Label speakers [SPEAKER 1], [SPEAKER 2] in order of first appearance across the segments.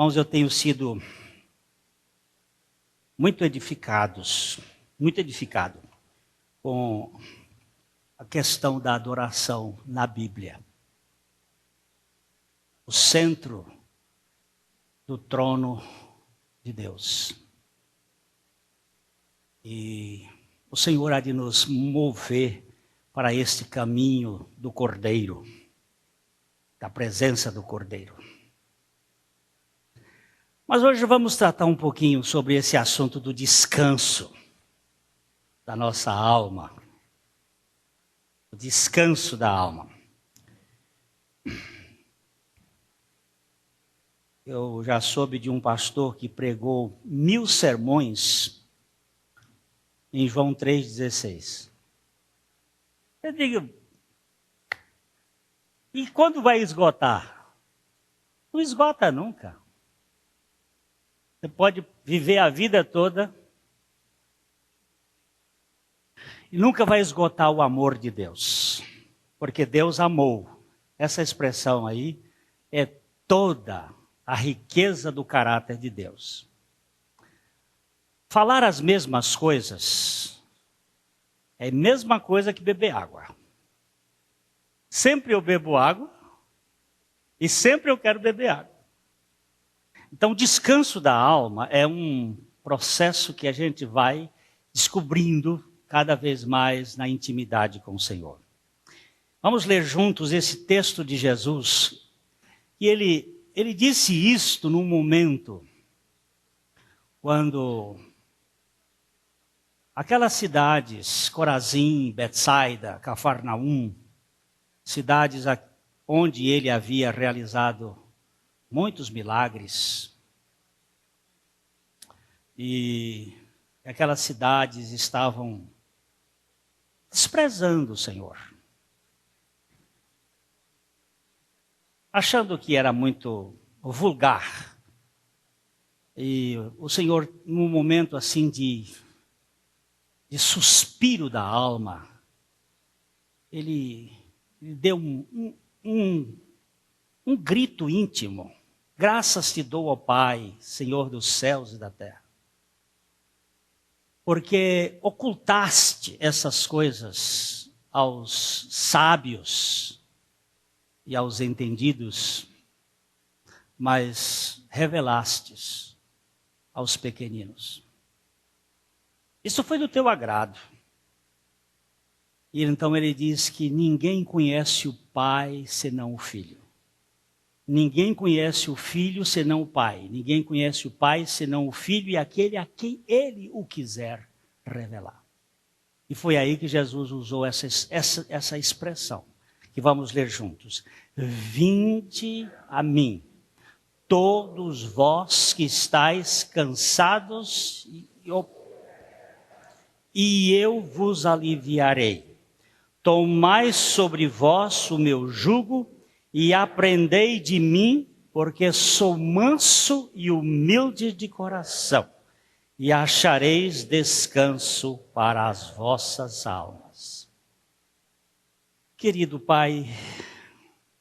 [SPEAKER 1] Irmãos, eu tenho sido muito edificado com a questão da adoração na Bíblia. O centro do trono de Deus. E o Senhor há de nos mover para este caminho do Cordeiro, da presença do Cordeiro. Mas hoje vamos tratar um pouquinho sobre esse assunto do descanso da nossa alma. O descanso da alma. Eu já soube de um pastor que pregou 1000 sermões em João 3,16. Eu digo, e quando vai esgotar? Não esgota nunca. Você pode viver a vida toda e nunca vai esgotar o amor de Deus. Porque Deus amou. Essa expressão aí é toda a riqueza do caráter de Deus. Falar as mesmas coisas é a mesma coisa que beber água. Sempre eu bebo água e sempre eu quero beber água. Então, o descanso da alma é um processo que a gente vai descobrindo cada vez mais na intimidade com o Senhor. Vamos ler juntos esse texto de Jesus. E ele disse isto num momento quando aquelas cidades, Corazim, Betsaida, Cafarnaum, cidades onde ele havia realizado muitos milagres, e aquelas cidades estavam desprezando o Senhor, achando que era muito vulgar. E o Senhor, num momento assim de suspiro da alma, ele deu um grito íntimo. Graças te dou, ó Pai, Senhor dos céus e da terra, porque ocultaste essas coisas aos sábios e aos entendidos, mas revelastes aos pequeninos. Isso foi do teu agrado. E então ele diz que ninguém conhece o Pai senão o Filho. Ninguém conhece o Filho senão o Pai. Ninguém conhece o Pai senão o Filho e aquele a quem ele o quiser revelar. E foi aí que Jesus usou essa expressão, que vamos ler juntos. Vinde a mim, todos vós que estáis cansados, e eu vos aliviarei. Tomai sobre vós o meu jugo e aprendei de mim, porque sou manso e humilde de coração, e achareis descanso para as vossas almas. Querido Pai,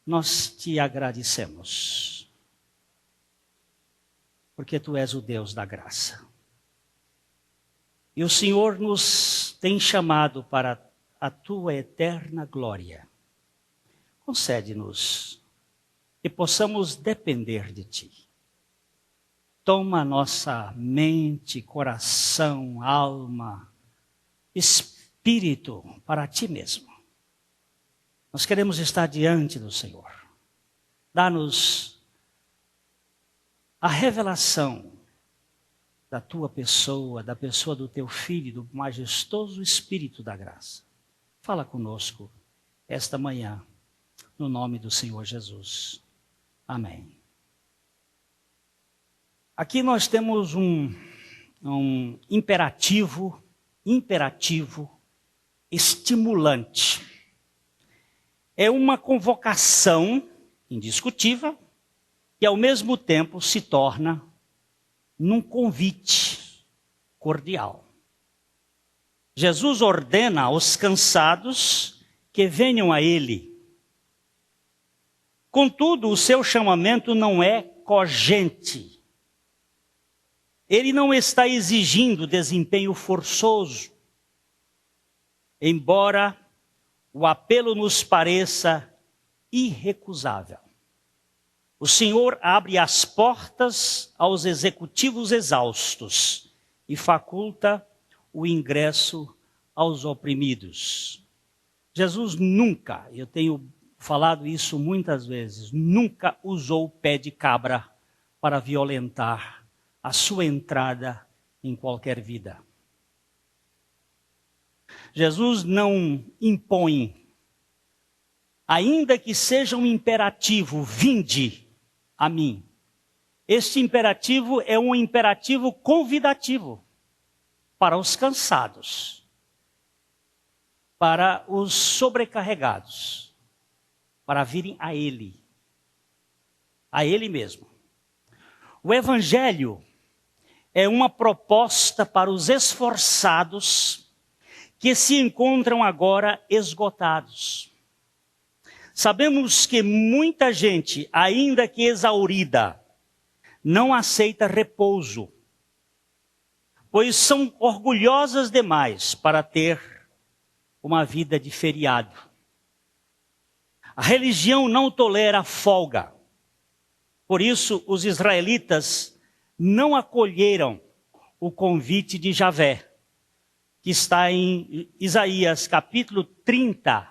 [SPEAKER 1] nós te agradecemos, porque Tu és o Deus da graça. E o Senhor nos tem chamado para a Tua eterna glória. Concede-nos que possamos depender de Ti. Toma nossa mente, coração, alma, espírito para Ti mesmo. Nós queremos estar diante do Senhor. Dá-nos a revelação da Tua pessoa, da pessoa do Teu Filho, do majestoso Espírito da graça. Fala conosco esta manhã, no nome do Senhor Jesus. Amém. Aqui nós temos um imperativo estimulante. É uma convocação indiscutível e ao mesmo tempo se torna num convite cordial. Jesus ordena aos cansados que venham a Ele. Contudo, o seu chamamento não é cogente. Ele não está exigindo desempenho forçoso, embora o apelo nos pareça irrecusável. O Senhor abre as portas aos executivos exaustos e faculta o ingresso aos oprimidos. Jesus nunca, eu tenho falado isso muitas vezes, nunca usou o pé de cabra para violentar a sua entrada em qualquer vida. Jesus não impõe, ainda que seja um imperativo, vinde a mim. Este imperativo é um imperativo convidativo para os cansados, para os sobrecarregados, para virem a Ele mesmo. O Evangelho é uma proposta para os esforçados que se encontram agora esgotados. Sabemos que muita gente, ainda que exaurida, não aceita repouso, pois são orgulhosas demais para ter uma vida de feriado. A religião não tolera folga. Por isso, os israelitas não acolheram o convite de Javé, que está em Isaías capítulo 30,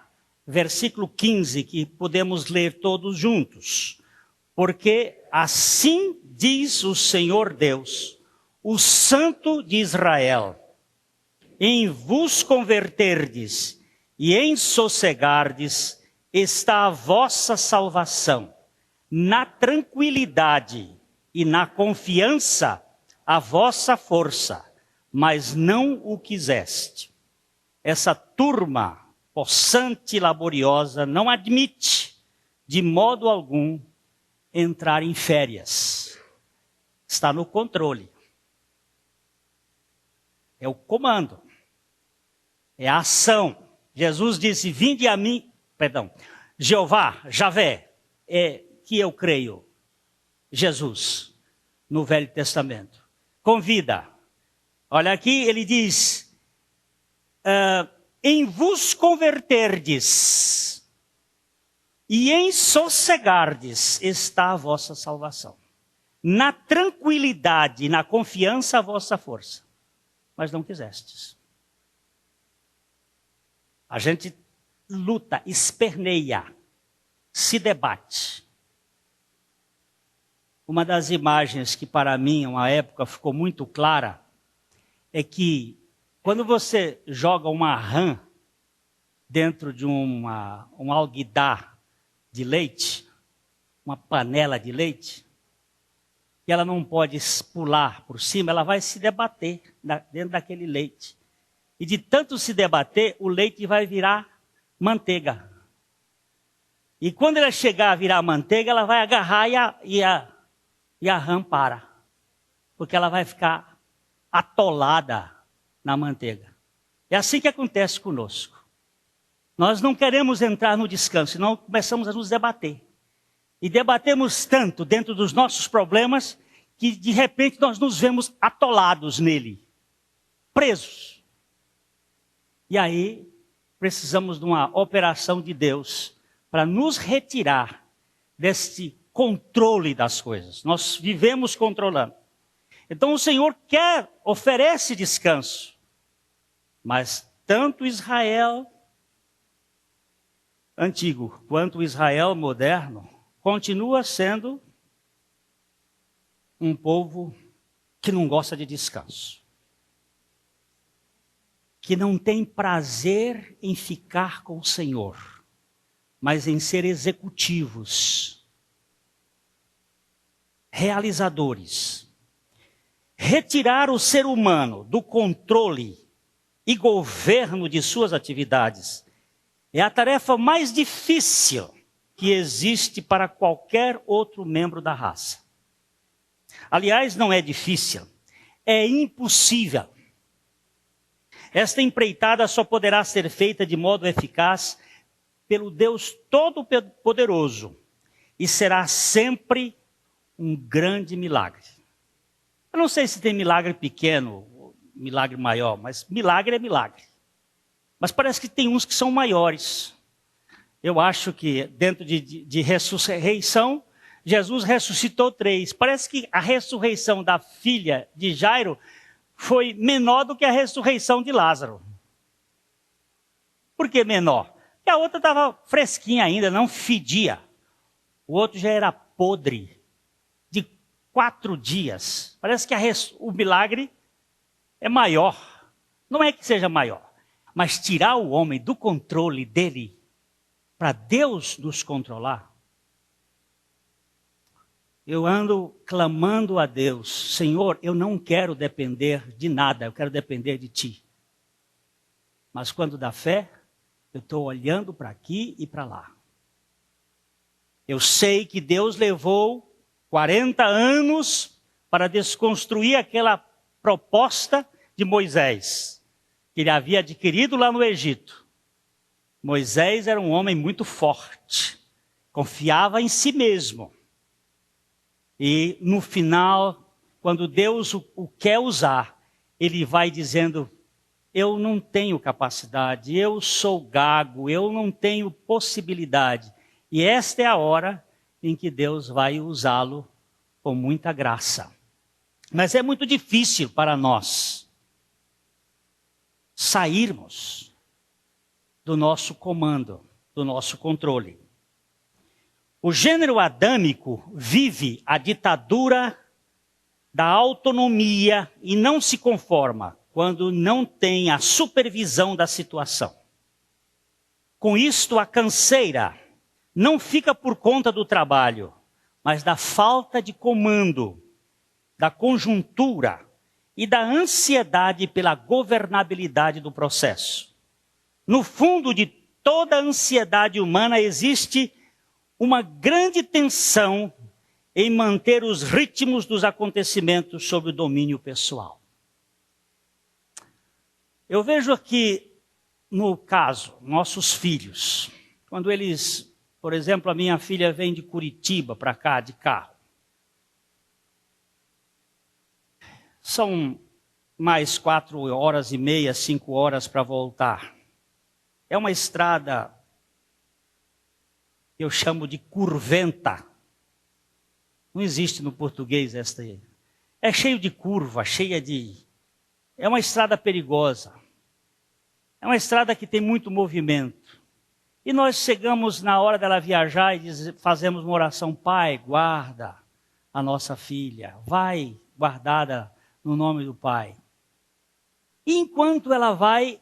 [SPEAKER 1] versículo 15, que podemos ler todos juntos. Porque assim diz o Senhor Deus, o Santo de Israel: em vos converterdes e em sossegardes está a vossa salvação, na tranquilidade e na confiança a vossa força, mas não o quiseste. Essa turma possante e laboriosa não admite, de modo algum, entrar em férias. Está no controle. É o comando. É a ação. Jesus disse, vinde a mim, Jeová, Javé, que eu creio, Jesus, no Velho Testamento. Convida. Olha aqui, ele diz, em vos converterdes e em sossegardes está a vossa salvação. Na tranquilidade e na confiança a vossa força. Mas não quisestes. A gente luta, esperneia, se debate. Uma das imagens que para mim, uma época, ficou muito clara, é que quando você joga uma rã dentro de um alguidar de leite, uma panela de leite, e ela não pode pular por cima, ela vai se debater dentro daquele leite. E de tanto se debater, o leite vai virar manteiga. E quando ela chegar a virar manteiga, ela vai agarrar e a rã para. Porque ela vai ficar atolada na manteiga. É assim que acontece conosco. Nós não queremos entrar no descanso, senão começamos a nos debater. E debatemos tanto dentro dos nossos problemas, que de repente nós nos vemos atolados nele, presos. E aí precisamos de uma operação de Deus para nos retirar deste controle das coisas. Nós vivemos controlando. Então o Senhor oferece descanso. Mas tanto Israel antigo quanto Israel moderno continua sendo um povo que não gosta de descanso. Que não tem prazer em ficar com o Senhor, mas em ser executivos, realizadores. Retirar o ser humano do controle e governo de suas atividades é a tarefa mais difícil que existe para qualquer outro membro da raça. Aliás, não é difícil, é impossível. Esta empreitada só poderá ser feita de modo eficaz pelo Deus Todo-Poderoso e será sempre um grande milagre. Eu não sei se tem milagre pequeno, milagre maior, mas milagre é milagre. Mas parece que tem uns que são maiores. Eu acho que dentro de ressurreição, Jesus ressuscitou 3. Parece que a ressurreição da filha de Jairo foi menor do que a ressurreição de Lázaro. Por que menor? Porque a outra estava fresquinha ainda, não fedia. O outro já era podre, de 4 dias. Parece que o milagre é maior. Não é que seja maior, mas tirar o homem do controle dele, para Deus nos controlar. Eu ando clamando a Deus, Senhor, eu não quero depender de nada, eu quero depender de Ti. Mas quando dá fé, eu estou olhando para aqui e para lá. Eu sei que Deus levou 40 anos para desconstruir aquela proposta de Moisés, que ele havia adquirido lá no Egito. Moisés era um homem muito forte, confiava em si mesmo. E no final, quando Deus o quer usar, ele vai dizendo, eu não tenho capacidade, eu sou gago, eu não tenho possibilidade. E esta é a hora em que Deus vai usá-lo com muita graça. Mas é muito difícil para nós sairmos do nosso comando, do nosso controle. O gênero adâmico vive a ditadura da autonomia e não se conforma quando não tem a supervisão da situação. Com isto, a canseira não fica por conta do trabalho, mas da falta de comando, da conjuntura e da ansiedade pela governabilidade do processo. No fundo de toda a ansiedade humana existe uma grande tensão em manter os ritmos dos acontecimentos sob o domínio pessoal. Eu vejo aqui, no caso, nossos filhos, quando eles, por exemplo, a minha filha vem de Curitiba para cá de carro. São mais 4h30, 5 horas para voltar. É uma estrada, eu chamo de curventa. Não existe no português esta aí. É cheio de curva, é uma estrada perigosa. É uma estrada que tem muito movimento. E nós chegamos na hora dela viajar e fazemos uma oração. Pai, guarda a nossa filha. Vai guardada no nome do Pai. E enquanto ela vai,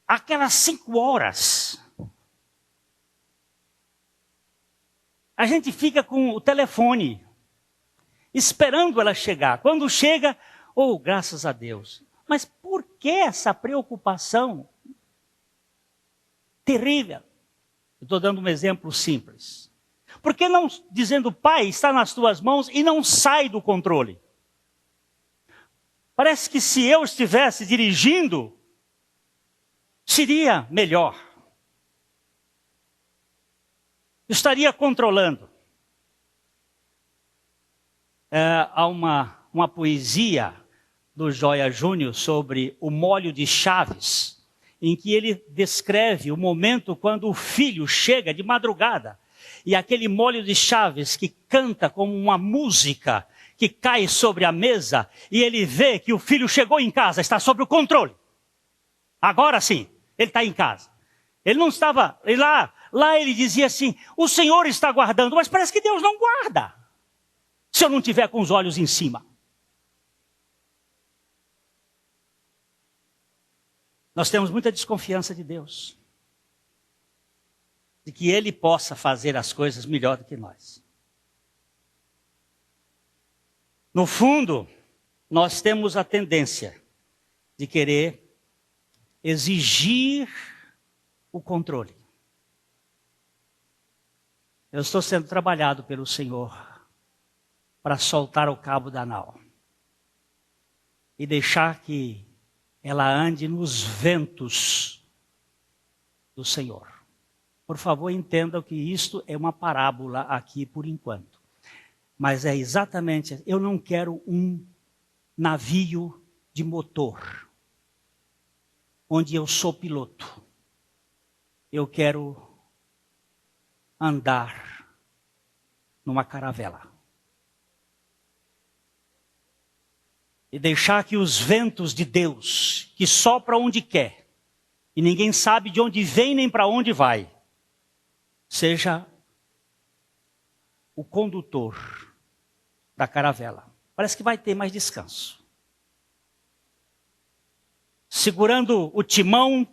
[SPEAKER 1] aquelas 5 horas, a gente fica com o telefone, esperando ela chegar. Quando chega, graças a Deus. Mas por que essa preocupação terrível? Estou dando um exemplo simples. Por que não dizendo, Pai, está nas tuas mãos e não sai do controle? Parece que se eu estivesse dirigindo, seria melhor. Eu estaria controlando. Há uma poesia do Joia Júnior sobre o molho de chaves, em que ele descreve o momento quando o filho chega de madrugada e aquele molho de chaves que canta como uma música que cai sobre a mesa e ele vê que o filho chegou em casa, está sob o controle. Agora sim, ele está em casa. Ele não estava lá ele dizia assim, o Senhor está guardando, mas parece que Deus não guarda, se eu não tiver com os olhos em cima. Nós temos muita desconfiança de Deus, de que Ele possa fazer as coisas melhor do que nós. No fundo, nós temos a tendência de querer exigir o controle. Eu estou sendo trabalhado pelo Senhor para soltar o cabo da nau e deixar que ela ande nos ventos do Senhor. Por favor, entendam que isto é uma parábola aqui por enquanto. Mas é exatamente, eu não quero um navio de motor, onde eu sou piloto. Eu quero andar numa caravela. E deixar que os ventos de Deus, que sopram onde quer, e ninguém sabe de onde vem nem para onde vai, seja o condutor da caravela. Parece que vai ter mais descanso. Segurando o timão,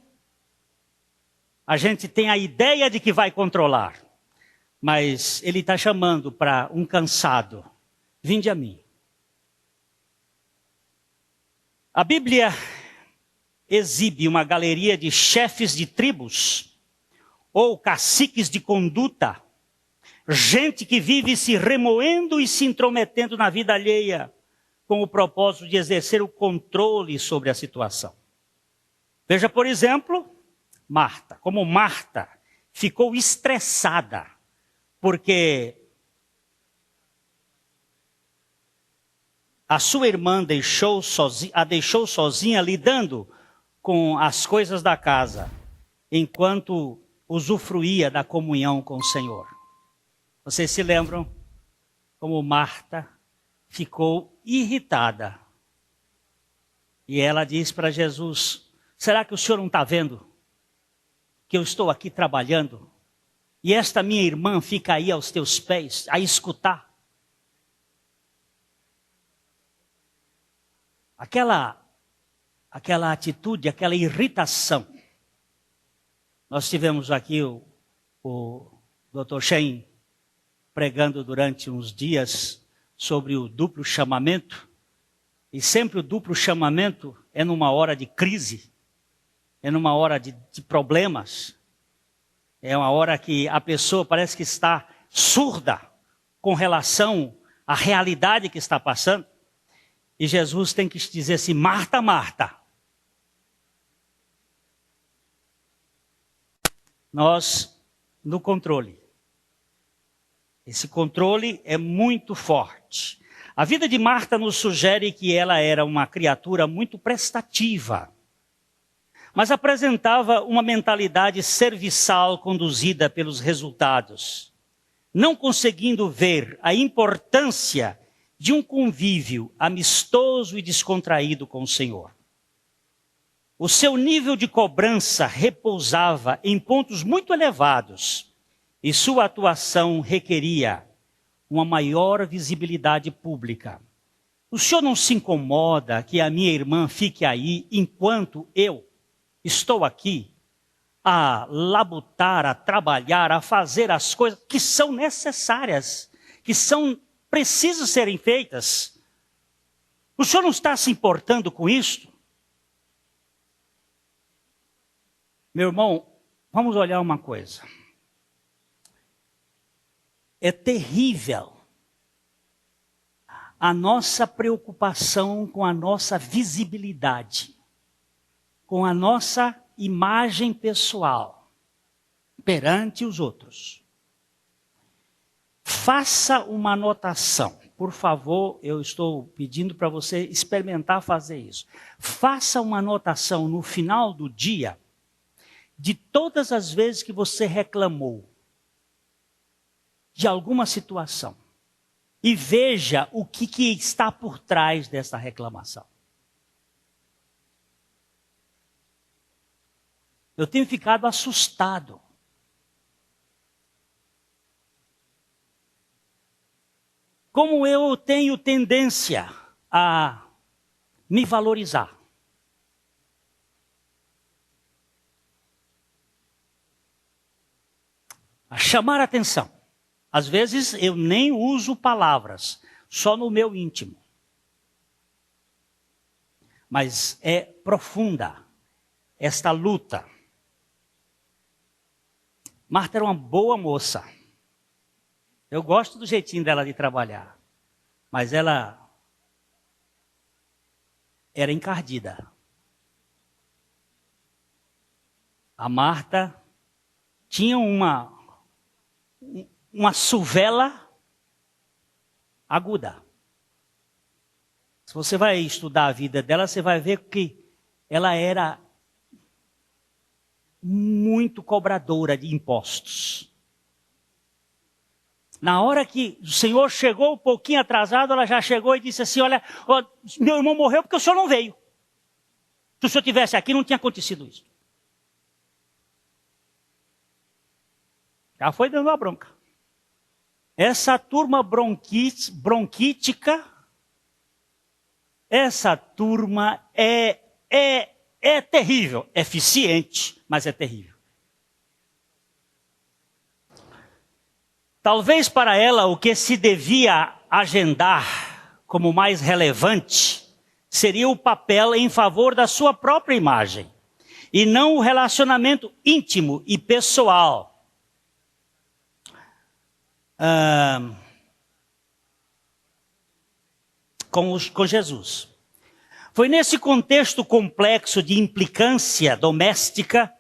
[SPEAKER 1] a gente tem a ideia de que vai controlar. Mas ele está chamando para um cansado. Vinde a mim. A Bíblia exibe uma galeria de chefes de tribos, ou caciques de conduta, gente que vive se remoendo e se intrometendo na vida alheia, com o propósito de exercer o controle sobre a situação. Veja, por exemplo, Marta. Como Marta ficou estressada, porque a sua irmã a deixou sozinha lidando com as coisas da casa, enquanto usufruía da comunhão com o Senhor. Vocês se lembram como Marta ficou irritada? E ela diz para Jesus: será que o Senhor não está vendo que eu estou aqui trabalhando? E esta minha irmã fica aí aos teus pés, a escutar? Aquela atitude, aquela irritação. Nós tivemos aqui o Dr. Shen pregando durante uns dias sobre o duplo chamamento. E sempre o duplo chamamento é numa hora de crise, é numa hora de problemas. É uma hora que a pessoa parece que está surda com relação à realidade que está passando. E Jesus tem que dizer assim: Marta, Marta. Nós, no controle. Esse controle é muito forte. A vida de Marta nos sugere que ela era uma criatura muito prestativa, mas apresentava uma mentalidade serviçal conduzida pelos resultados, não conseguindo ver a importância de um convívio amistoso e descontraído com o Senhor. O seu nível de cobrança repousava em pontos muito elevados e sua atuação requeria uma maior visibilidade pública. O senhor não se incomoda que a minha irmã fique aí enquanto eu estou aqui a labutar, a trabalhar, a fazer as coisas que são necessárias, que são precisam serem feitas? O senhor não está se importando com isso? Meu irmão, vamos olhar uma coisa. É terrível a nossa preocupação com a nossa visibilidade, com a nossa imagem pessoal perante os outros. Faça uma anotação. Por favor, eu estou pedindo para você experimentar fazer isso. Faça uma anotação no final do dia de todas as vezes que você reclamou de alguma situação. E veja o que está por trás dessa reclamação. Eu tenho ficado assustado. Como eu tenho tendência a me valorizar. A chamar a atenção. Às vezes eu nem uso palavras, só no meu íntimo. Mas é profunda esta luta. Marta era uma boa moça. Eu gosto do jeitinho dela de trabalhar. Mas ela era encardida. A Marta tinha uma suvela aguda. Se você vai estudar a vida dela, você vai ver que ela era muito cobradora de impostos. Na hora que o Senhor chegou um pouquinho atrasado, ela já chegou e disse assim, olha, meu irmão morreu porque o senhor não veio. Se o senhor estivesse aqui, não tinha acontecido isso. Já foi dando uma bronca. Essa turma bronquítica, essa turma é terrível. Eficiente, mas é terrível. Talvez para ela o que se devia agendar como mais relevante seria o papel em favor da sua própria imagem, e não o relacionamento íntimo e pessoal com Jesus. Foi nesse contexto complexo de implicância doméstica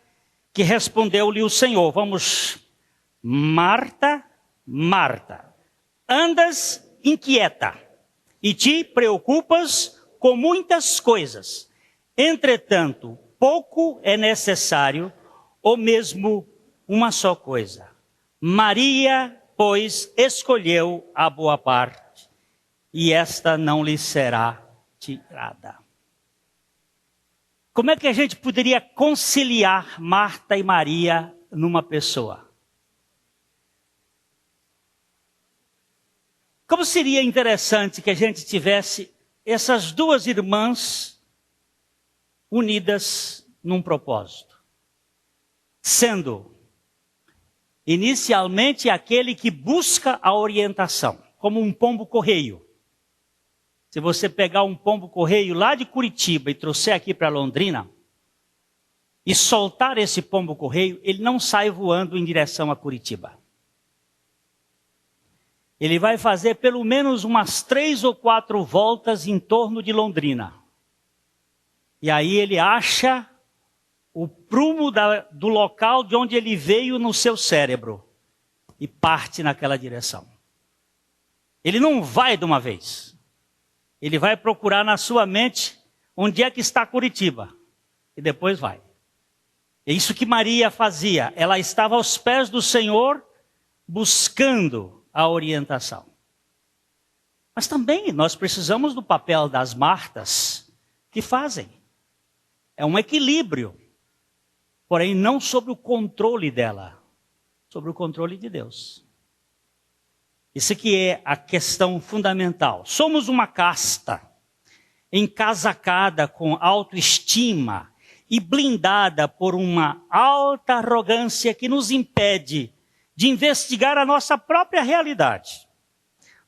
[SPEAKER 1] que respondeu-lhe o Senhor. Vamos, Marta, Marta, andas inquieta e te preocupas com muitas coisas. Entretanto, pouco é necessário, ou mesmo uma só coisa. Maria, pois, escolheu a boa parte, e esta não lhe será tirada. Como é que a gente poderia conciliar Marta e Maria numa pessoa? Como seria interessante que a gente tivesse essas duas irmãs unidas num propósito. Sendo inicialmente aquele que busca a orientação, como um pombo-correio. Se você pegar um pombo-correio lá de Curitiba e trouxer aqui para Londrina, e soltar esse pombo-correio, ele não sai voando em direção a Curitiba. Ele vai fazer pelo menos umas 3 ou 4 voltas em torno de Londrina. E aí ele acha o prumo do local de onde ele veio no seu cérebro. E parte naquela direção. Ele não vai de uma vez. Ele vai procurar na sua mente onde é que está Curitiba. E depois vai. É isso que Maria fazia. Ela estava aos pés do Senhor buscando a orientação. Mas também nós precisamos do papel das Martas que fazem. É um equilíbrio, porém não sob o controle dela, sobre o controle de Deus. Isso aqui é a questão fundamental. Somos uma casta encasacada com autoestima e blindada por uma alta arrogância que nos impede de investigar a nossa própria realidade.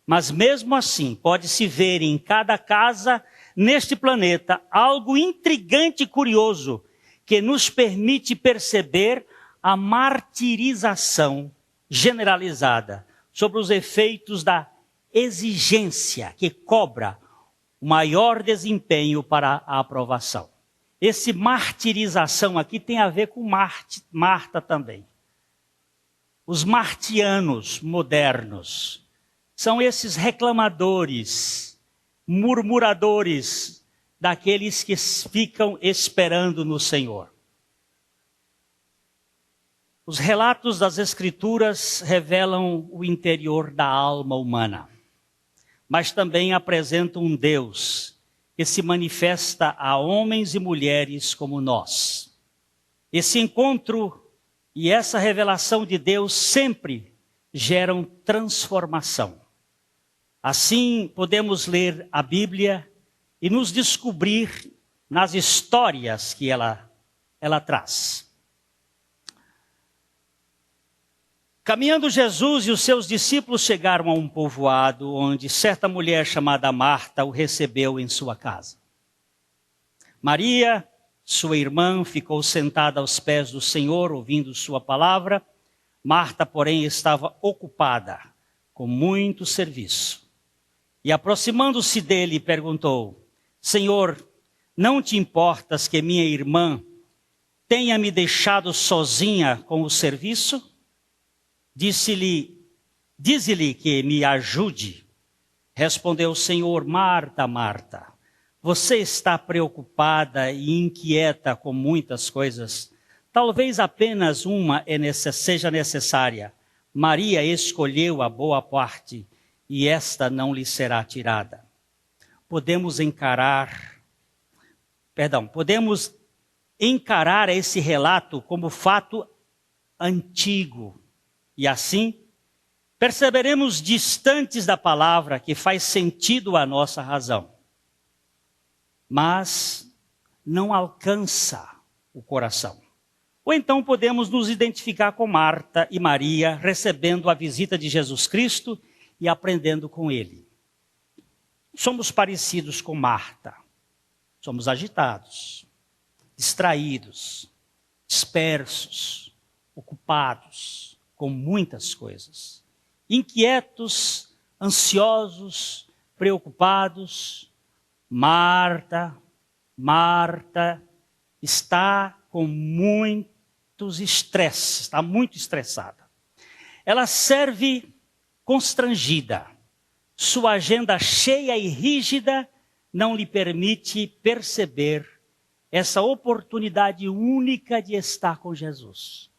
[SPEAKER 1] Mas mesmo assim, pode-se ver em cada casa neste planeta algo intrigante e curioso que nos permite perceber a martirização generalizada sobre os efeitos da exigência que cobra o maior desempenho para a aprovação. Esse martirização aqui tem a ver com Marta também. Os martianos modernos são esses reclamadores, murmuradores daqueles que ficam esperando no Senhor. Os relatos das Escrituras revelam o interior da alma humana, mas também apresentam um Deus que se manifesta a homens e mulheres como nós. Esse encontro e essa revelação de Deus sempre geram transformação. Assim, podemos ler a Bíblia e nos descobrir nas histórias que ela traz. Caminhando Jesus e os seus discípulos chegaram a um povoado onde certa mulher chamada Marta o recebeu em sua casa. Maria, sua irmã, ficou sentada aos pés do Senhor, ouvindo sua palavra. Marta, porém, estava ocupada com muito serviço. E aproximando-se dele, perguntou: Senhor, não te importas que minha irmã tenha me deixado sozinha com o serviço? Dize-lhe que me ajude. Respondeu o Senhor: Marta, Marta, você está preocupada e inquieta com muitas coisas. Talvez apenas uma seja necessária. Maria escolheu a boa parte e esta não lhe será tirada. Podemos encarar esse relato como fato antigo. E assim, perceberemos distantes da palavra que faz sentido à nossa razão. Mas não alcança o coração. Ou então podemos nos identificar com Marta e Maria, recebendo a visita de Jesus Cristo e aprendendo com ele. Somos parecidos com Marta. Somos agitados, distraídos, dispersos, ocupados com muitas coisas. Inquietos, ansiosos, preocupados. Marta está com muitos estresses, está muito estressada. Ela serve constrangida. Sua agenda cheia e rígida não lhe permite perceber essa oportunidade única de estar com Jesus.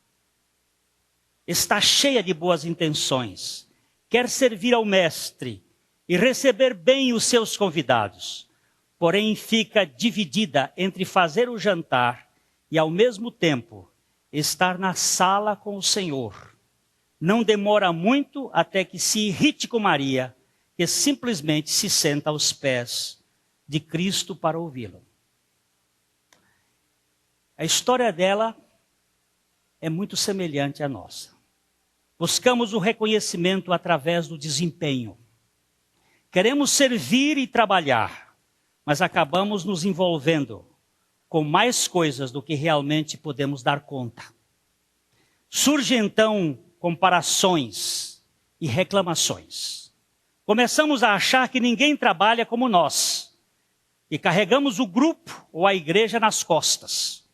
[SPEAKER 1] Está cheia de boas intenções, quer servir ao Mestre e receber bem os seus convidados, porém fica dividida entre fazer o jantar e, ao mesmo tempo, estar na sala com o Senhor. Não demora muito até que se irrite com Maria, que simplesmente se senta aos pés de Cristo para ouvi-lo. A história dela é muito semelhante à nossa. Buscamos o reconhecimento através do desempenho. Queremos servir e trabalhar, mas acabamos nos envolvendo com mais coisas do que realmente podemos dar conta. Surgem então comparações e reclamações. Começamos a achar que ninguém trabalha como nós e carregamos o grupo ou a igreja nas costas.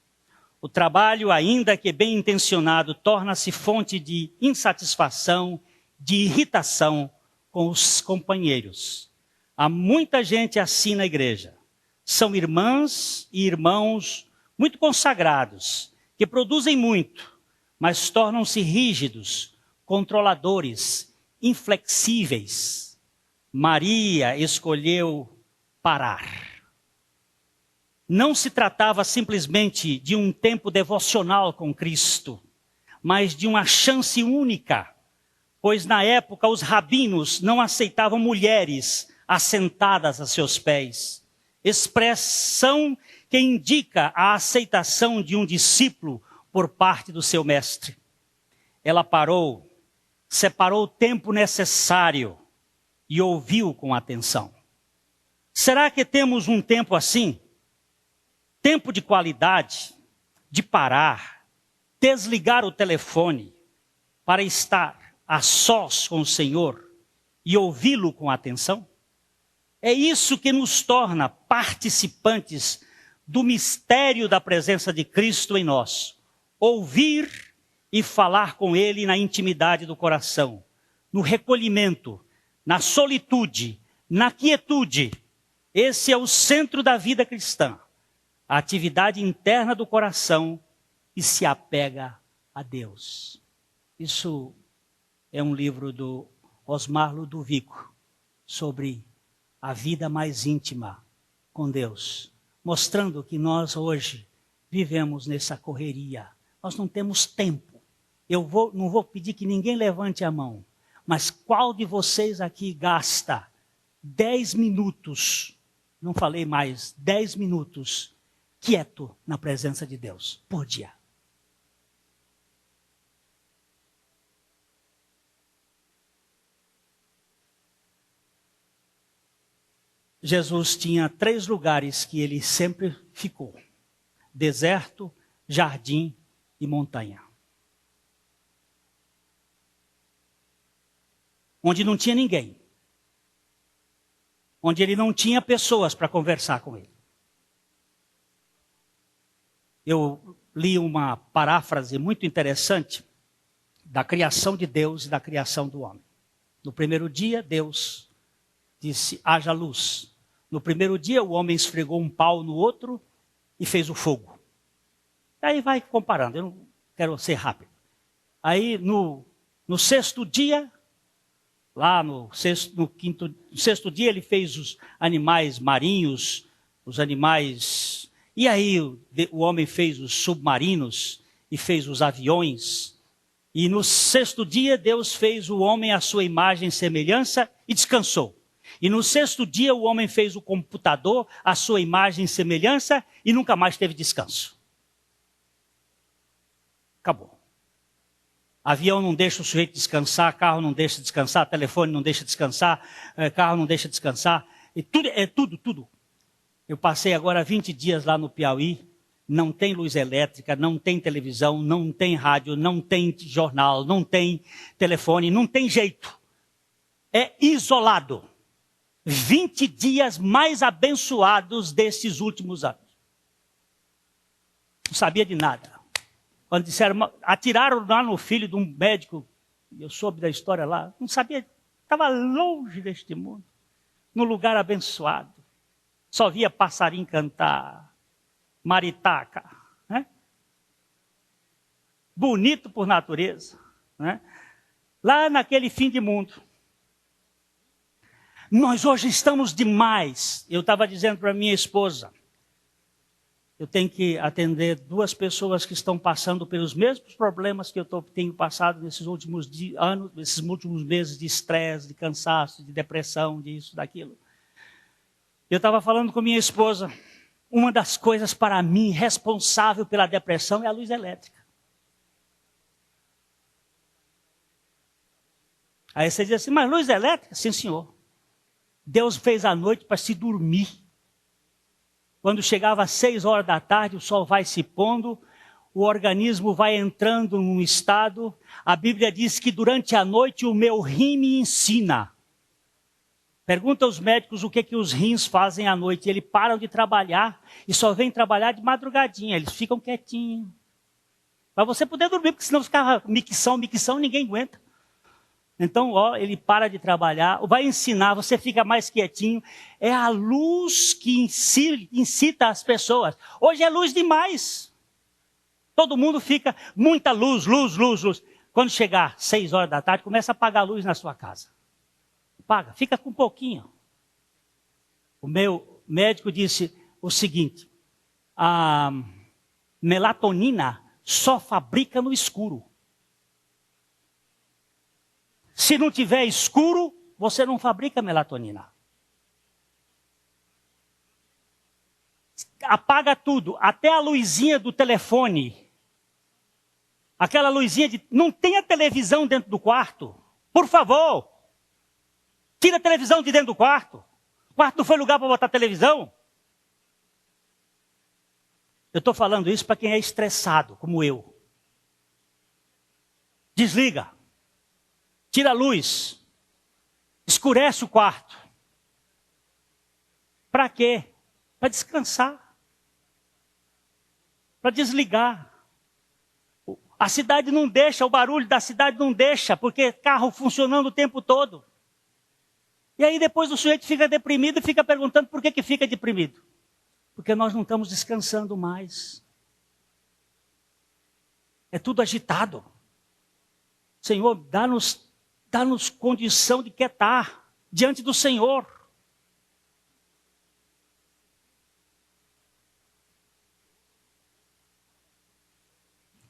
[SPEAKER 1] O trabalho, ainda que bem intencionado, torna-se fonte de insatisfação, de irritação com os companheiros. Há muita gente assim na igreja. São irmãs e irmãos muito consagrados, que produzem muito, mas tornam-se rígidos, controladores, inflexíveis. Maria escolheu parar. Não se tratava simplesmente de um tempo devocional com Cristo, mas de uma chance única, pois na época os rabinos não aceitavam mulheres assentadas a seus pés. Expressão que indica a aceitação de um discípulo por parte do seu mestre. Ela parou, separou o tempo necessário e ouviu com atenção. Será que temos um tempo assim? Tempo de qualidade, de parar, desligar o telefone para estar a sós com o Senhor e ouvi-lo com atenção? É isso que nos torna participantes do mistério da presença de Cristo em nós. Ouvir e falar com Ele na intimidade do coração, no recolhimento, na solitude, na quietude. Esse é o centro da vida cristã. A atividade interna do coração que se apega a Deus. Isso é um livro do Osmar Ludovico, sobre a vida mais íntima com Deus, mostrando que nós hoje vivemos nessa correria. Nós não temos tempo. Não vou pedir que ninguém levante a mão, mas qual de vocês aqui gasta 10 minutos, não falei mais, 10 minutos, quieto na presença de Deus por dia? Jesus tinha 3 lugares que ele sempre ficou: deserto, jardim e montanha. Onde não tinha ninguém. Onde ele não tinha pessoas para conversar com ele. Eu li uma paráfrase muito interessante da criação de Deus e da criação do homem. No primeiro dia, Deus disse, haja luz. No primeiro dia, o homem esfregou um pau no outro e fez o fogo. Aí vai comparando, eu não quero ser rápido. Aí, no sexto dia, lá no sexto dia, ele fez os animais marinhos, os animais... E aí, o homem fez os submarinos e fez os aviões. E no sexto dia, Deus fez o homem à sua imagem e semelhança e descansou. E no sexto dia, o homem fez o computador à sua imagem e semelhança e nunca mais teve descanso. Acabou. Avião não deixa o sujeito descansar, carro não deixa descansar, telefone não deixa descansar, carro não deixa descansar. E tudo. Eu passei agora 20 dias lá no Piauí, não tem luz elétrica, não tem televisão, não tem rádio, não tem jornal, não tem telefone, não tem jeito. É isolado. 20 dias mais abençoados desses últimos anos. Não sabia de nada. Quando disseram, atiraram lá no filho de um médico, eu soube da história lá, não sabia, estava longe deste mundo, num lugar abençoado. Só via passarinho cantar, maritaca, né? Bonito por natureza, né? Lá naquele fim de mundo. Nós hoje estamos demais. Eu estava dizendo para minha esposa, eu tenho que atender 2 pessoas que estão passando pelos mesmos problemas que eu tenho passado nesses últimos anos, nesses últimos meses de estresse, de cansaço, de depressão, disso, daquilo. Eu estava falando com minha esposa, uma das coisas para mim responsável pela depressão é a luz elétrica. Aí você diz assim, mas luz elétrica? Sim, senhor. Deus fez a noite para se dormir. Quando chegava às 6 horas da tarde, o sol vai se pondo, o organismo vai entrando num estado. A Bíblia diz que durante a noite o meu rim me ensina. Pergunta aos médicos o que os rins fazem à noite. Eles param de trabalhar e só vêm trabalhar de madrugadinha. Eles ficam quietinhos. Para você poder dormir, porque senão ficava micção, ninguém aguenta. Então, ele para de trabalhar, vai ensinar, você fica mais quietinho. É a luz que incita as pessoas. Hoje é luz demais. Todo mundo fica, muita luz. Quando chegar 6 horas da tarde, começa a apagar a luz na sua casa. Apaga, fica com um pouquinho. O meu médico disse o seguinte, a melatonina só fabrica no escuro. Se não tiver escuro, você não fabrica melatonina. Apaga tudo, até a luzinha do telefone. Aquela luzinha de... Não tenha televisão dentro do quarto. Por favor. Tira a televisão de dentro do quarto. O quarto não foi lugar para botar televisão. Eu estou falando isso para quem é estressado, como eu. Desliga. Tira a luz, escurece o quarto. Para quê? Para descansar. Para desligar. A cidade não deixa, o barulho da cidade não deixa, porque carro funcionando o tempo todo. E aí depois o sujeito fica deprimido e fica perguntando por que fica deprimido. Porque nós não estamos descansando mais. É tudo agitado. Senhor, dá-nos condição de quietar diante do Senhor.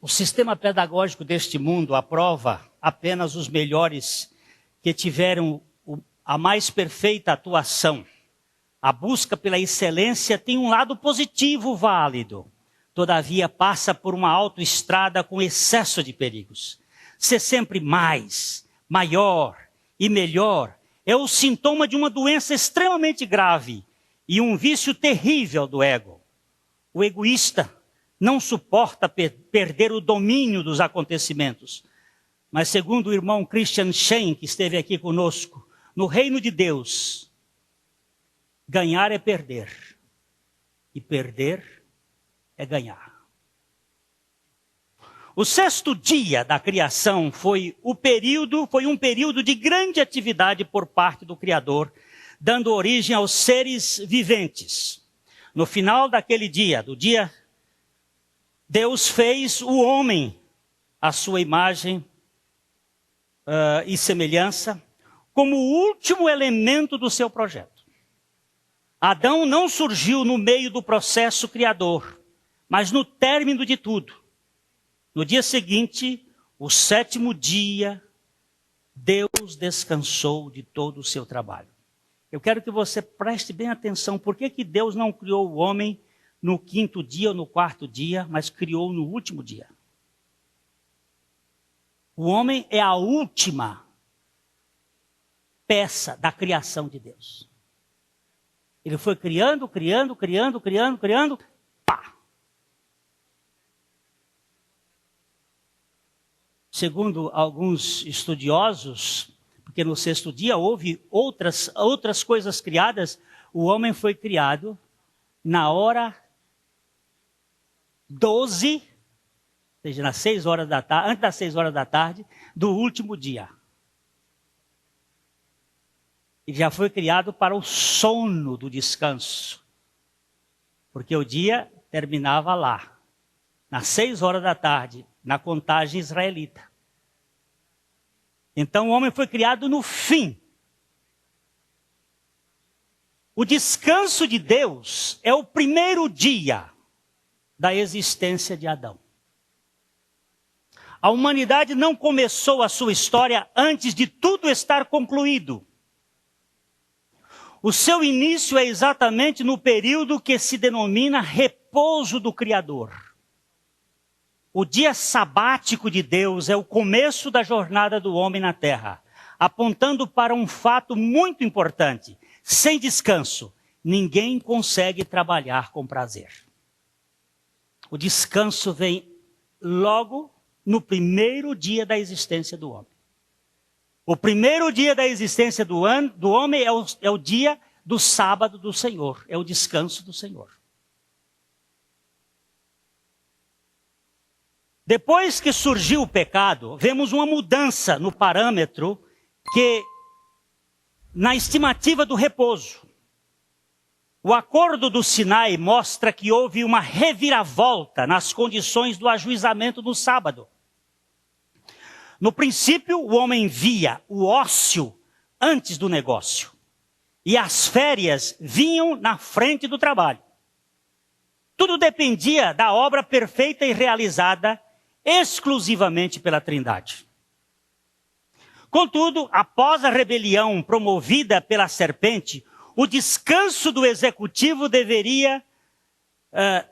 [SPEAKER 1] O sistema pedagógico deste mundo aprova apenas os melhores que tiveram a mais perfeita atuação. A busca pela excelência tem um lado positivo válido. Todavia passa por uma autoestrada com excesso de perigos. Ser sempre mais, maior e melhor é o sintoma de uma doença extremamente grave e um vício terrível do ego. O egoísta não suporta perder o domínio dos acontecimentos. Mas segundo o irmão Christian Shen, que esteve aqui conosco, no reino de Deus, ganhar é perder e perder é ganhar. O sexto dia da criação foi um período de grande atividade por parte do Criador, dando origem aos seres viventes. No final daquele dia, Deus fez o homem à sua imagem e semelhança, como o último elemento do seu projeto. Adão não surgiu no meio do processo criador, mas no término de tudo. No dia seguinte, o 7º dia, Deus descansou de todo o seu trabalho. Eu quero que você preste bem atenção. Por que Deus não criou o homem no 5º dia ou no 4º dia, mas criou no último dia? O homem é a última peça da criação de Deus. Ele foi criando, pá! Segundo alguns estudiosos, porque no 6º dia houve outras coisas criadas, o homem foi criado na hora 12, ou seja, nas 6 horas da tarde, antes das 6 horas da tarde, do último dia. E já foi criado para o sono do descanso. Porque o dia terminava lá, nas 6 horas da tarde, na contagem israelita. Então o homem foi criado no fim. O descanso de Deus é o primeiro dia da existência de Adão. A humanidade não começou a sua história antes de tudo estar concluído. O seu início é exatamente no período que se denomina repouso do Criador. O dia sabático de Deus é o começo da jornada do homem na terra, apontando para um fato muito importante. Sem descanso, ninguém consegue trabalhar com prazer. O descanso vem logo no primeiro dia da existência do homem. O primeiro dia da existência do homem é o dia do sábado do Senhor, é o descanso do Senhor. Depois que surgiu o pecado, vemos uma mudança no parâmetro na estimativa do repouso. O acordo do Sinai mostra que houve uma reviravolta nas condições do ajuizamento do sábado. No princípio, o homem via o ócio antes do negócio. E as férias vinham na frente do trabalho. Tudo dependia da obra perfeita e realizada exclusivamente pela Trindade. Contudo, após a rebelião promovida pela serpente, o descanso do executivo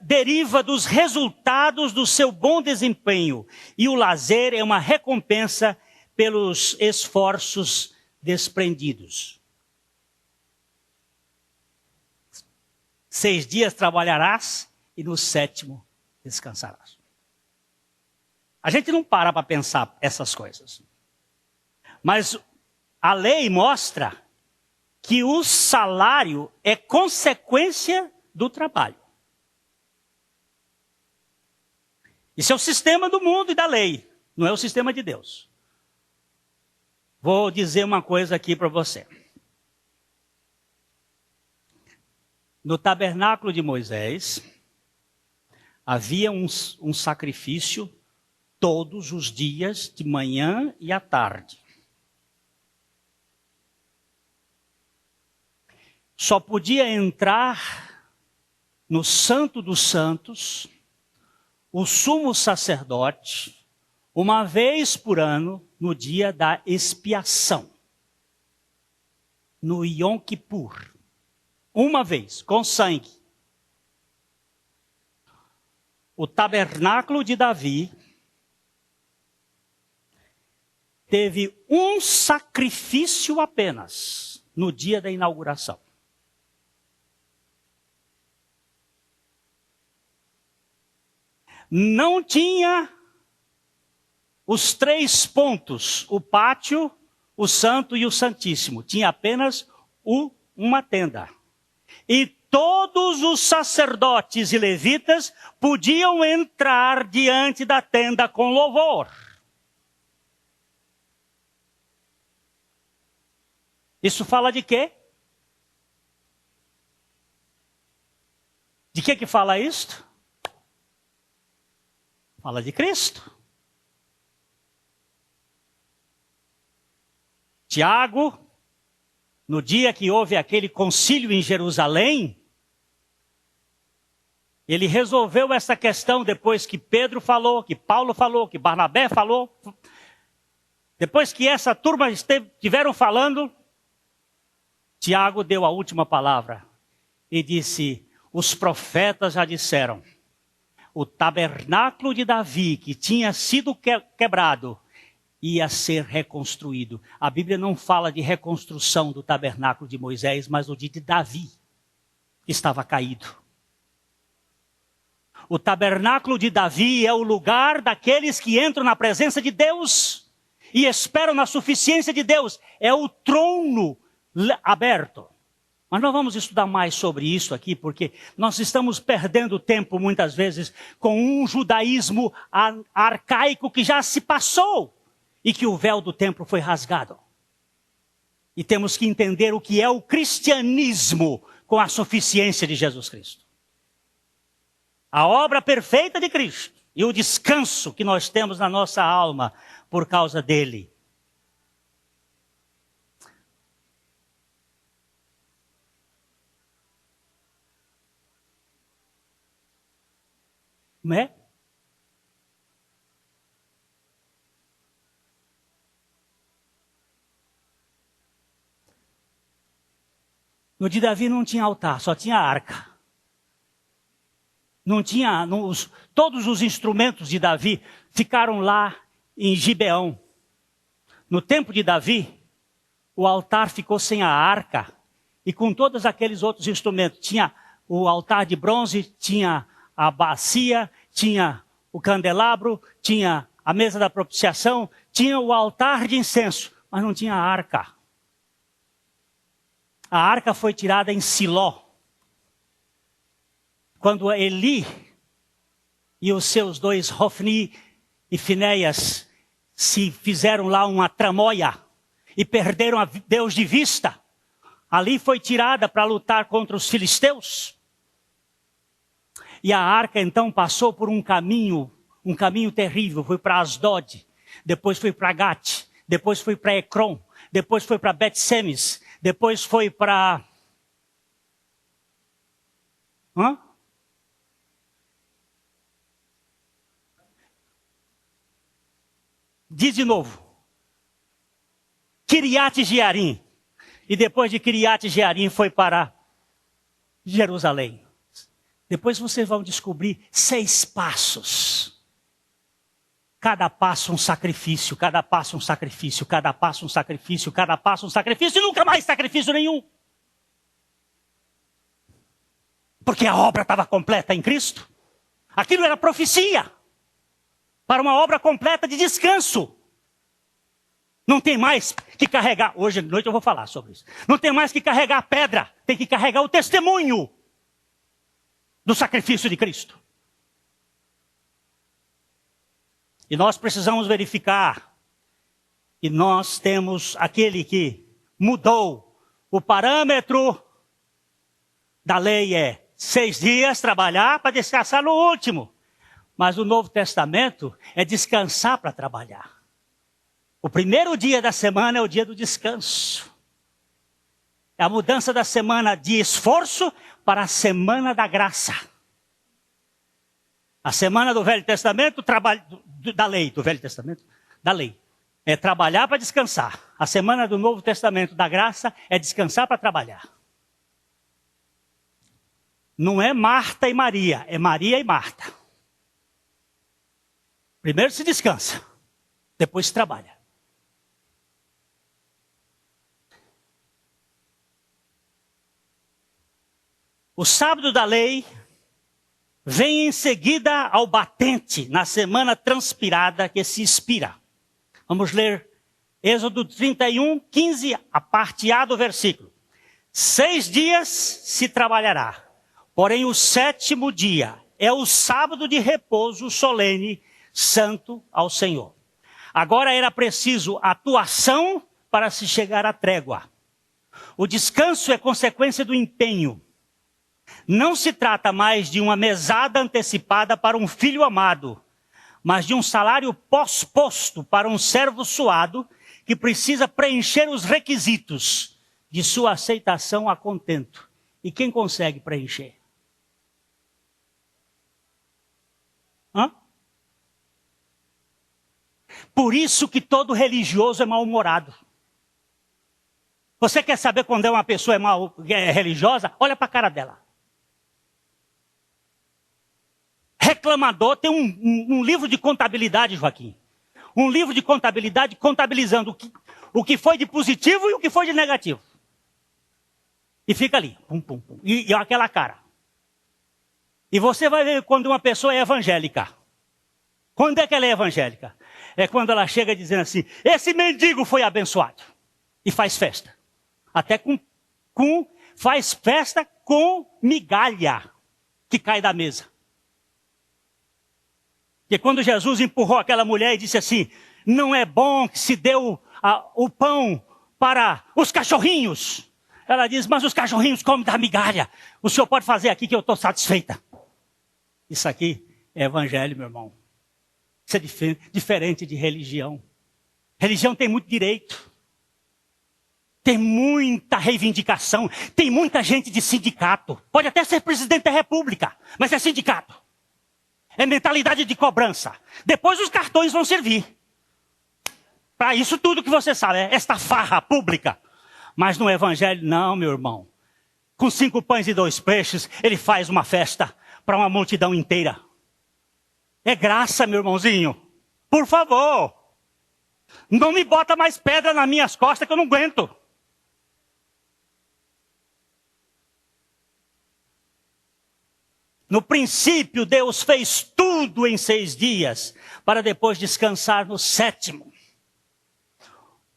[SPEAKER 1] deriva dos resultados do seu bom desempenho, e o lazer é uma recompensa pelos esforços desprendidos. 6 dias trabalharás e no 7º descansarás. A gente não para pensar essas coisas. Mas a lei mostra que o salário é consequência do trabalho. Isso é o sistema do mundo e da lei, não é o sistema de Deus. Vou dizer uma coisa aqui para você. No tabernáculo de Moisés, havia um sacrifício todos os dias, de manhã e à tarde. Só podia entrar no Santo dos Santos o sumo sacerdote uma vez por ano no dia da expiação, no Yom Kippur. Uma vez, com sangue. O tabernáculo de Davi teve um sacrifício apenas no dia da inauguração. Não tinha os 3 pontos, o pátio, o santo e o santíssimo. Tinha apenas uma tenda. E todos os sacerdotes e levitas podiam entrar diante da tenda com louvor. Isso fala de quê? De que fala isto? Fala de Cristo. Tiago, no dia que houve aquele concílio em Jerusalém, ele resolveu essa questão depois que Pedro falou, que Paulo falou, que Barnabé falou. Depois que essa turma estiveram falando, Tiago deu a última palavra e disse: os profetas já disseram, o tabernáculo de Davi, que tinha sido quebrado, ia ser reconstruído. A Bíblia não fala de reconstrução do tabernáculo de Moisés, mas o de Davi, que estava caído. O tabernáculo de Davi é o lugar daqueles que entram na presença de Deus e esperam na suficiência de Deus. É o trono aberto. Mas nós vamos estudar mais sobre isso aqui, porque nós estamos perdendo tempo muitas vezes com um judaísmo arcaico que já se passou e que o véu do templo foi rasgado. E temos que entender o que é o cristianismo com a suficiência de Jesus Cristo. A obra perfeita de Cristo e o descanso que nós temos na nossa alma por causa dele. Não é? No de Davi não tinha altar, só tinha arca. Não tinha, todos os instrumentos de Davi ficaram lá em Gibeão. No tempo de Davi, o altar ficou sem a arca e com todos aqueles outros instrumentos. Tinha o altar de bronze, tinha a bacia, tinha o candelabro, tinha a mesa da propiciação, tinha o altar de incenso, mas não tinha a arca. A arca foi tirada em Siló. Quando Eli e os seus dois, Hofni e Finéias, se fizeram lá uma tramóia e perderam a Deus de vista, ali foi tirada para lutar contra os filisteus. E a arca então passou por um caminho terrível, foi para Asdod, depois foi para Gate, depois foi para Ecrom, depois foi para Bet-Semes, depois foi para... Diz de novo. Kiriat Jearim. E depois de Kiriat Jearim foi para Jerusalém. Depois vocês vão descobrir 6 passos. Cada passo um sacrifício, cada passo um sacrifício, cada passo um sacrifício, cada passo um sacrifício e nunca mais sacrifício nenhum. Porque a obra estava completa em Cristo. Aquilo era profecia para uma obra completa de descanso. Não tem mais que carregar, hoje à noite eu vou falar sobre isso. Não tem mais que carregar a pedra, tem que carregar o testemunho do sacrifício de Cristo. E nós precisamos verificar que nós temos aquele que mudou o parâmetro da lei 6 dias trabalhar para descansar no último. Mas o Novo Testamento é descansar para trabalhar. O primeiro dia da semana é o dia do descanso. É a mudança da semana de esforço para a semana da graça. A semana do Velho Testamento, da lei, do Velho Testamento, da lei, é trabalhar para descansar. A semana do Novo Testamento, da graça, é descansar para trabalhar. Não é Marta e Maria, é Maria e Marta. Primeiro se descansa, depois se trabalha. O sábado da lei vem em seguida ao batente, na semana transpirada que se expira. Vamos ler Êxodo 31, 15, a parte A do versículo. 6 dias se trabalhará, porém o 7º dia é o sábado de repouso solene, santo ao Senhor. Agora era preciso atuação para se chegar à trégua. O descanso é consequência do empenho. Não se trata mais de uma mesada antecipada para um filho amado, mas de um salário pós-posto para um servo suado que precisa preencher os requisitos de sua aceitação a contento. E quem consegue preencher? Hã? Por isso que todo religioso é mal-humorado. Você quer saber quando uma pessoa é religiosa? Olha para a cara dela. Reclamador tem um livro de contabilidade, Joaquim. Um livro de contabilidade contabilizando o que foi de positivo e o que foi de negativo. E fica ali, pum, pum, pum. E aquela cara. E você vai ver quando uma pessoa é evangélica. Quando é que ela é evangélica? É quando ela chega dizendo assim, esse mendigo foi abençoado. E faz festa. Até faz festa com migalha que cai da mesa. Porque quando Jesus empurrou aquela mulher e disse assim, não é bom que se deu o pão para os cachorrinhos. Ela diz, mas os cachorrinhos comem da migalha. O senhor pode fazer aqui que eu estou satisfeita. Isso aqui é evangelho, meu irmão. Isso é diferente de religião. Religião tem muito direito. Tem muita reivindicação. Tem muita gente de sindicato. Pode até ser presidente da república, mas é sindicato. É mentalidade de cobrança. Depois os cartões vão servir. Para isso tudo que você sabe, é esta farra pública. Mas no evangelho, não, meu irmão. Com 5 pães e 2 peixes, ele faz uma festa para uma multidão inteira. É graça, meu irmãozinho. Por favor. Não me bota mais pedra nas minhas costas que eu não aguento. No princípio, Deus fez tudo em 6 dias, para depois descansar no 7º.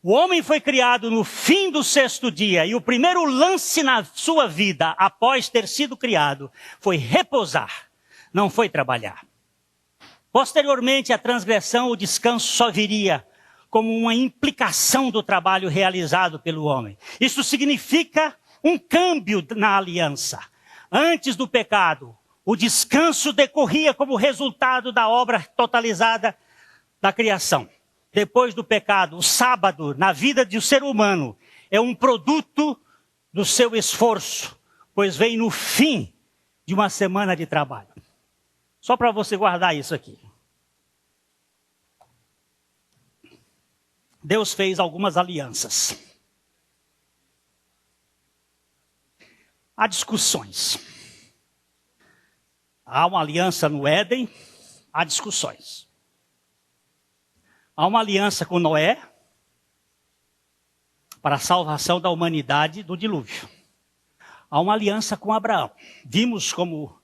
[SPEAKER 1] O homem foi criado no fim do 6º dia, e o primeiro lance na sua vida, após ter sido criado, foi repousar, não foi trabalhar. Posteriormente, a transgressão, o descanso só viria como uma implicação do trabalho realizado pelo homem. Isso significa um câmbio na aliança. Antes do pecado, o descanso decorria como resultado da obra totalizada da criação. Depois do pecado, o sábado, na vida do ser humano, é um produto do seu esforço, pois vem no fim de uma semana de trabalho. Só para você guardar isso aqui. Deus fez algumas alianças. Há discussões. Há uma aliança no Éden, há discussões. Há uma aliança com Noé para a salvação da humanidade do dilúvio. Há uma aliança com Abraão. Vimos como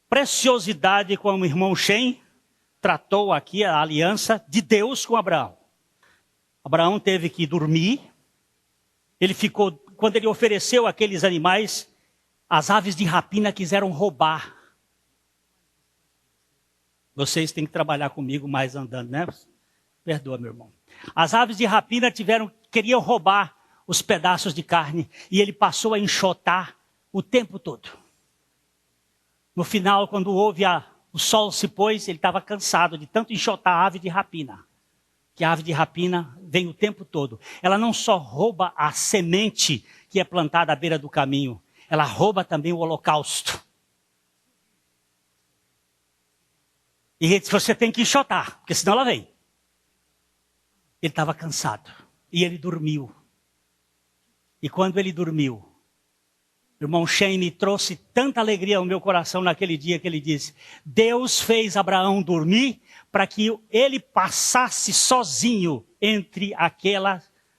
[SPEAKER 1] preciosidade como o irmão Shem tratou aqui a aliança de Deus com Abraão. Abraão teve que dormir. Quando ele ofereceu aqueles animais, as aves de rapina quiseram roubar. Vocês têm que trabalhar comigo mais andando, né? Perdoa, meu irmão. As aves de rapina queriam roubar os pedaços de carne e ele passou a enxotar o tempo todo. No final, quando o sol se pôs, ele estava cansado de tanto enxotar a ave de rapina. Que a ave de rapina vem o tempo todo. Ela não só rouba a semente que é plantada à beira do caminho, ela rouba também o holocausto. E você tem que enxotar, porque senão ela vem. Ele estava cansado e ele dormiu. E quando ele dormiu, o irmão Shem me trouxe tanta alegria ao meu coração naquele dia que ele disse, Deus fez Abraão dormir para que ele passasse sozinho entre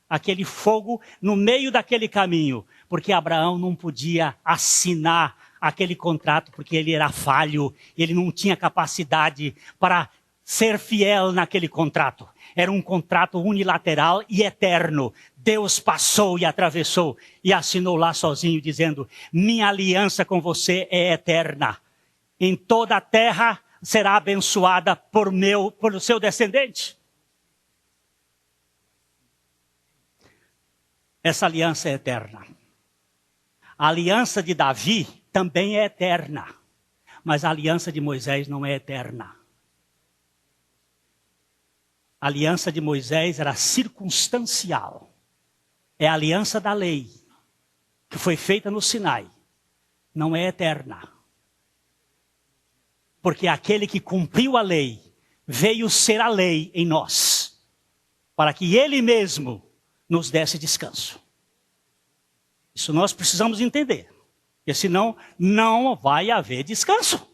[SPEAKER 1] aquele fogo, no meio daquele caminho, porque Abraão não podia assinar aquele contrato, porque ele era falho, ele não tinha capacidade para ser fiel naquele contrato. Era um contrato unilateral e eterno. Deus passou e atravessou e assinou lá sozinho, dizendo, minha aliança com você é eterna. Em toda a terra será abençoada por o seu descendente. Essa aliança é eterna. A aliança de Davi também é eterna. Mas a aliança de Moisés não é eterna. A aliança de Moisés era circunstancial. É a aliança da lei, que foi feita no Sinai. Não é eterna. Porque aquele que cumpriu a lei, veio ser a lei em nós. Para que ele mesmo nos desse descanso. Isso nós precisamos entender. Porque senão não vai haver descanso.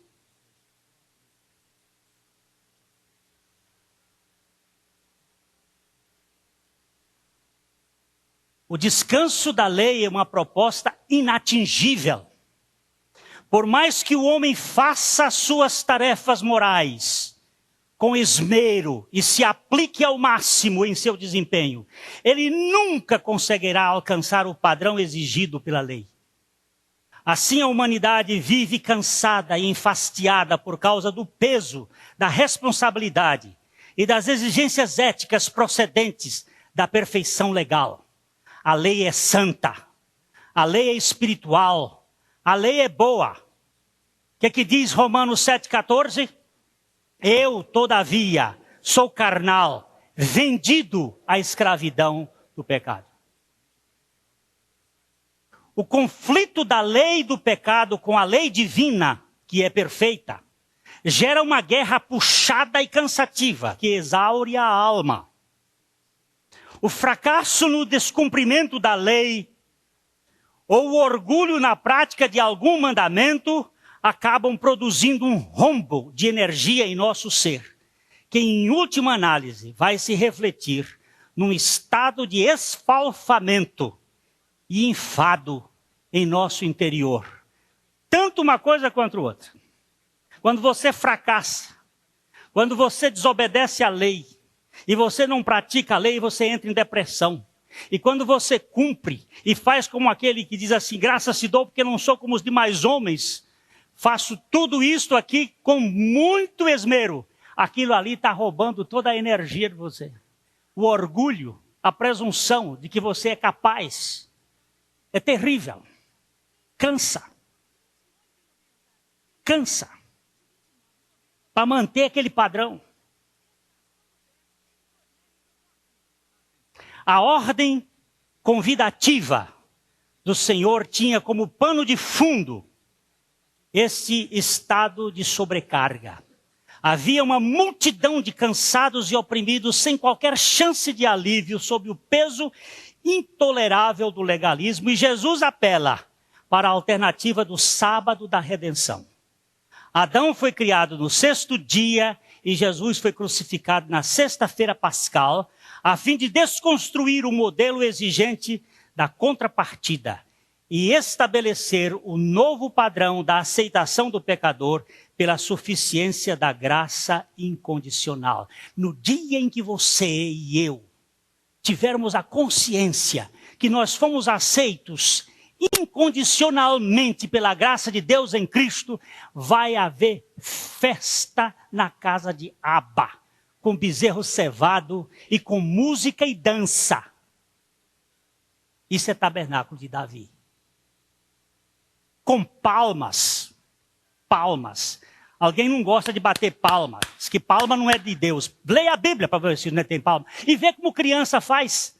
[SPEAKER 1] O descanso da lei é uma proposta inatingível. Por mais que o homem faça suas tarefas morais com esmero e se aplique ao máximo em seu desempenho, ele nunca conseguirá alcançar o padrão exigido pela lei. Assim a humanidade vive cansada e enfastiada por causa do peso, da responsabilidade e das exigências éticas procedentes da perfeição legal. A lei é santa, a lei é espiritual, a lei é boa. O que diz Romanos 7,14? Eu, todavia, sou carnal, vendido à escravidão do pecado. O conflito da lei do pecado com a lei divina, que é perfeita, gera uma guerra puxada e cansativa, que exaure a alma. O fracasso no descumprimento da lei, ou o orgulho na prática de algum mandamento, acabam produzindo um rombo de energia em nosso ser, que em última análise vai se refletir num estado de esfalfamento e enfado em nosso interior. Tanto uma coisa quanto outra. Quando você fracassa, quando você desobedece à lei, e você não pratica a lei, você entra em depressão. E quando você cumpre e faz como aquele que diz assim, graças te dou porque não sou como os demais homens, faço tudo isto aqui com muito esmero, aquilo ali está roubando toda a energia de você. O orgulho, a presunção de que você é capaz, é terrível. Cansa. Cansa. Para manter aquele padrão. A ordem convidativa do Senhor tinha como pano de fundo esse estado de sobrecarga. Havia uma multidão de cansados e oprimidos sem qualquer chance de alívio sob o peso intolerável do legalismo. E Jesus apela para a alternativa do sábado da redenção. Adão foi criado no sexto dia e Jesus foi crucificado na sexta-feira pascal, a fim de desconstruir o modelo exigente da contrapartida e estabelecer o novo padrão da aceitação do pecador pela suficiência da graça incondicional. No dia em que você e eu tivermos a consciência que nós fomos aceitos incondicionalmente pela graça de Deus em Cristo, vai haver festa na casa de Abba, com bezerro cevado e com música e dança. Isso é tabernáculo de Davi. Com palmas. Palmas. Alguém não gosta de bater palma. Diz que palma não é de Deus. Leia a Bíblia para ver se não tem palma. E vê como criança faz.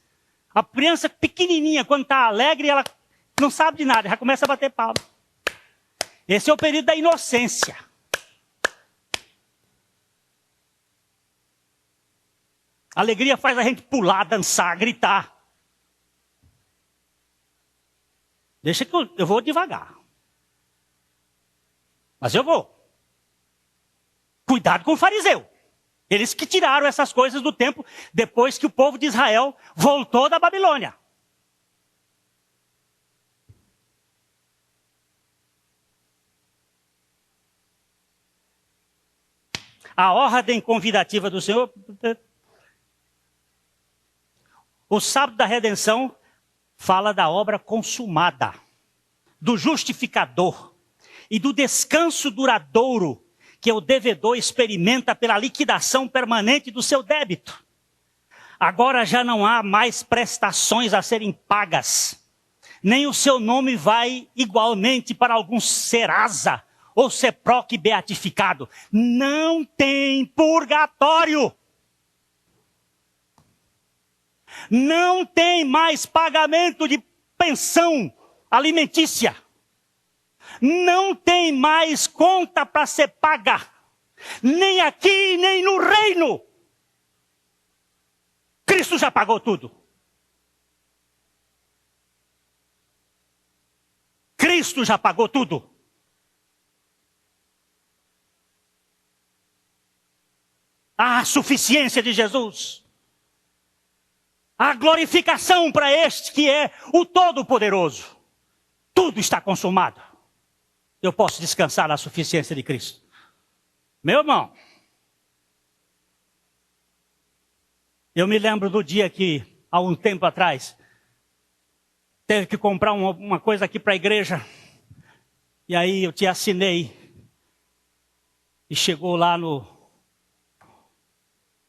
[SPEAKER 1] A criança pequenininha, quando está alegre, ela não sabe de nada, já começa a bater palma. Esse é o período da inocência. A alegria faz a gente pular, dançar, gritar. Deixa que eu vou devagar. Mas eu vou. Cuidado com o fariseu. Eles que tiraram essas coisas do templo depois que o povo de Israel voltou da Babilônia. A ordem convidativa do Senhor. O sábado da redenção fala da obra consumada, do justificador e do descanso duradouro que o devedor experimenta pela liquidação permanente do seu débito. Agora já não há mais prestações a serem pagas. nem o seu nome vai igualmente para algum Serasa ou Seproc beatificado. Não tem purgatório. Não tem mais pagamento de pensão alimentícia. Não tem mais conta para ser paga. Nem aqui, nem no reino. Cristo já pagou tudo. Cristo já pagou tudo. A suficiência de Jesus. A glorificação para este que é o Todo-Poderoso. Tudo está consumado. Eu posso descansar na suficiência de Cristo. Meu irmão, eu me lembro do dia que, há um tempo atrás, teve que comprar uma coisa aqui para a igreja. E aí eu te assinei. E chegou lá no...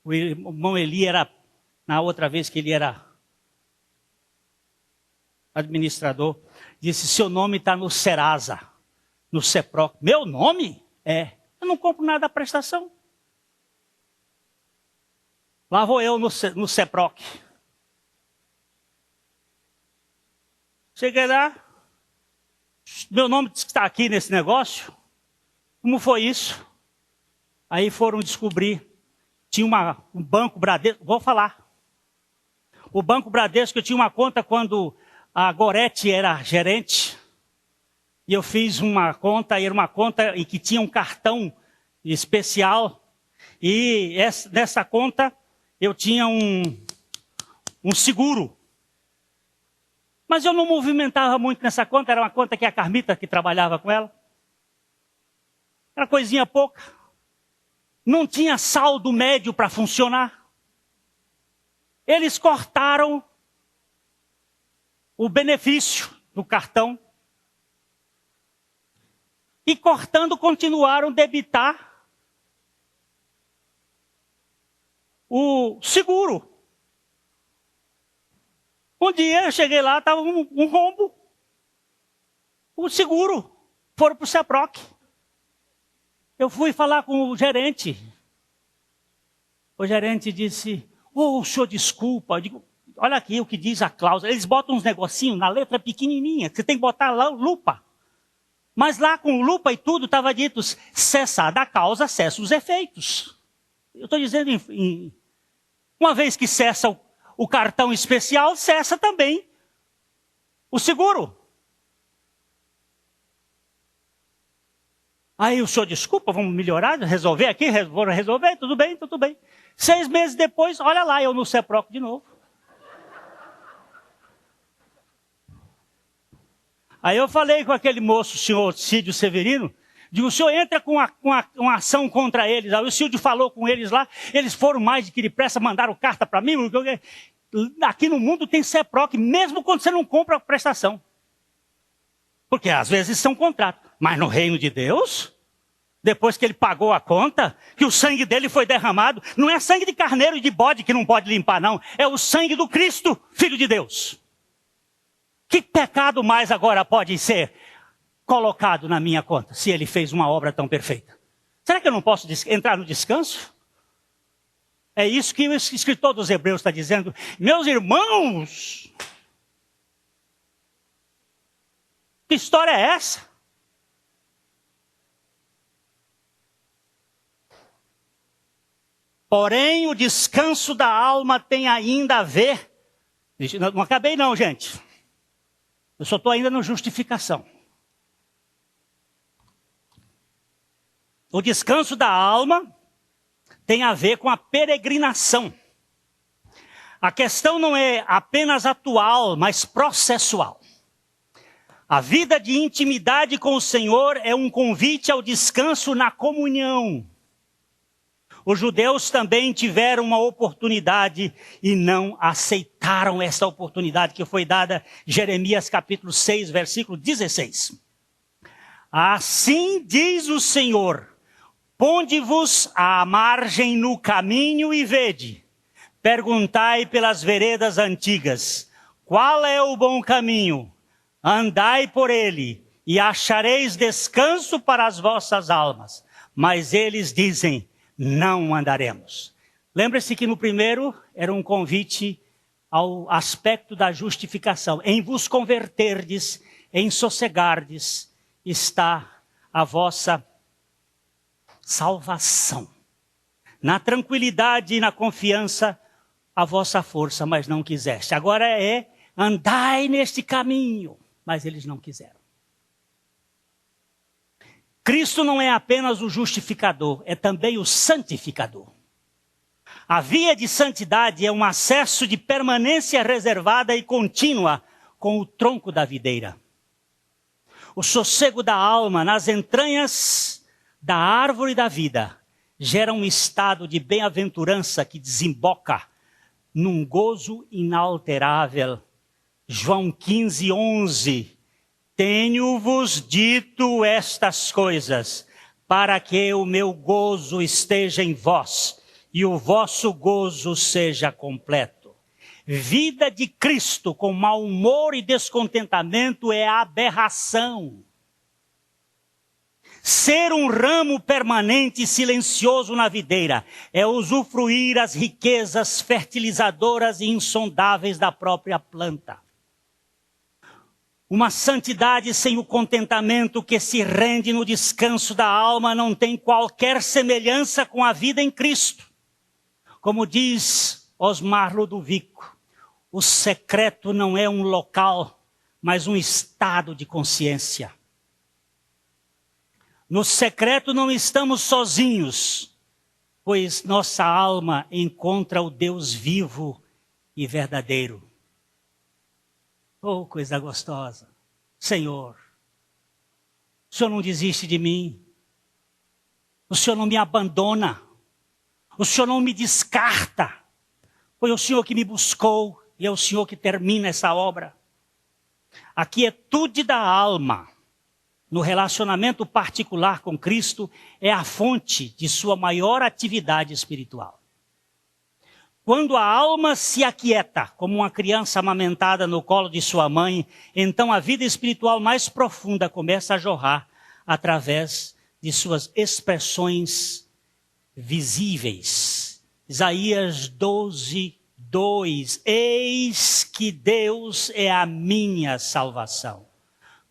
[SPEAKER 1] O irmão Eli era... Na outra vez que ele era administrador, disse, seu nome está no Serasa, no Seproc. Meu nome? É. Eu não compro nada da prestação. Lá vou eu no Seproc. Cheguei lá, meu nome está aqui nesse negócio. Como foi isso? Aí foram descobrir, tinha um banco Bradesco, vou falar. O Banco Bradesco tinha uma conta quando a Gorete era gerente. E eu fiz uma conta, era uma conta em que tinha um cartão especial. E nessa conta eu tinha um seguro. Mas eu não movimentava muito nessa conta, era uma conta que a Carmita que trabalhava com ela. Era coisinha pouca. Não tinha saldo médio para funcionar. Eles cortaram o benefício do cartão. E cortando, continuaram a debitar o seguro. Um dia eu cheguei lá, estava um rombo. O seguro. Foram para o Seproc. Eu fui falar com o gerente. O gerente disse... o senhor desculpa, eu digo, olha aqui o que diz a cláusula. Eles botam uns negocinhos na letra pequenininha, que você tem que botar lá lupa. Mas lá com lupa e tudo estava dito, cessada a causa, cessa os efeitos. Eu estou dizendo, uma vez que cessa o cartão especial, cessa também o seguro. Aí o senhor desculpa, vamos melhorar, resolver aqui, vou resolver, tudo bem, tudo bem. 6 meses depois, olha lá, eu no Seproc de novo. Aí eu falei com aquele moço, o senhor Cídio Severino, digo, o senhor entra com uma ação contra eles. Aí o Cídio falou com eles lá, eles foram mais de que depressa, mandaram carta para mim. Aqui no mundo tem Seproc, mesmo quando você não compra a prestação. Porque às vezes são contratos. Mas no reino de Deus... Depois que ele pagou a conta, que o sangue dele foi derramado, não é sangue de carneiro e de bode que não pode limpar, não. É o sangue do Cristo, Filho de Deus. Que pecado mais agora pode ser colocado na minha conta, se ele fez uma obra tão perfeita? Será que eu não posso entrar no descanso? É isso que o escritor dos Hebreus está dizendo. Meus irmãos, que história é essa? Porém, o descanso da alma tem ainda a ver... Não acabei não, gente. Eu só estou ainda na justificação. O descanso da alma tem a ver com a peregrinação. A questão não é apenas atual, mas processual. A vida de intimidade com o Senhor é um convite ao descanso na comunhão. Os judeus também tiveram uma oportunidade e não aceitaram essa oportunidade que foi dada em Jeremias capítulo 6, versículo 16. Assim diz o Senhor, ponde-vos à margem no caminho e vede, perguntai pelas veredas antigas, qual é o bom caminho? andai por ele e achareis descanso para as vossas almas. Mas eles dizem, não andaremos. Lembre-se que no primeiro era um convite ao aspecto da justificação. Em vos converterdes, em sossegardes, está a vossa salvação. Na tranquilidade e na confiança, a vossa força, mas não quiseste. Agora andai neste caminho, mas eles não quiseram. Cristo não é apenas o justificador, é também o santificador. A via de santidade é um acesso de permanência reservada e contínua com o tronco da videira. O sossego da alma nas entranhas da árvore da vida gera um estado de bem-aventurança que desemboca num gozo inalterável. João 15:11. Tenho-vos dito estas coisas, para que o meu gozo esteja em vós e o vosso gozo seja completo. Vida de Cristo com mau humor e descontentamento é aberração. Ser um ramo permanente e silencioso na videira é usufruir as riquezas fertilizadoras e insondáveis da própria planta. Uma santidade sem o contentamento que se rende no descanso da alma não tem qualquer semelhança com a vida em Cristo. Como diz Osmar Ludovico, o secreto não é um local, mas um estado de consciência. No secreto não estamos sozinhos, pois nossa alma encontra o Deus vivo e verdadeiro. Oh, coisa gostosa. Senhor, o Senhor não desiste de mim. O Senhor não me abandona. O Senhor não me descarta. Foi o Senhor que me buscou e é o Senhor que termina essa obra. A quietude da alma, no relacionamento particular com Cristo, é a fonte de sua maior atividade espiritual. Quando a alma se aquieta, como uma criança amamentada no colo de sua mãe, então a vida espiritual mais profunda começa a jorrar através de suas expressões visíveis. Isaías 12:2. Eis que Deus é a minha salvação.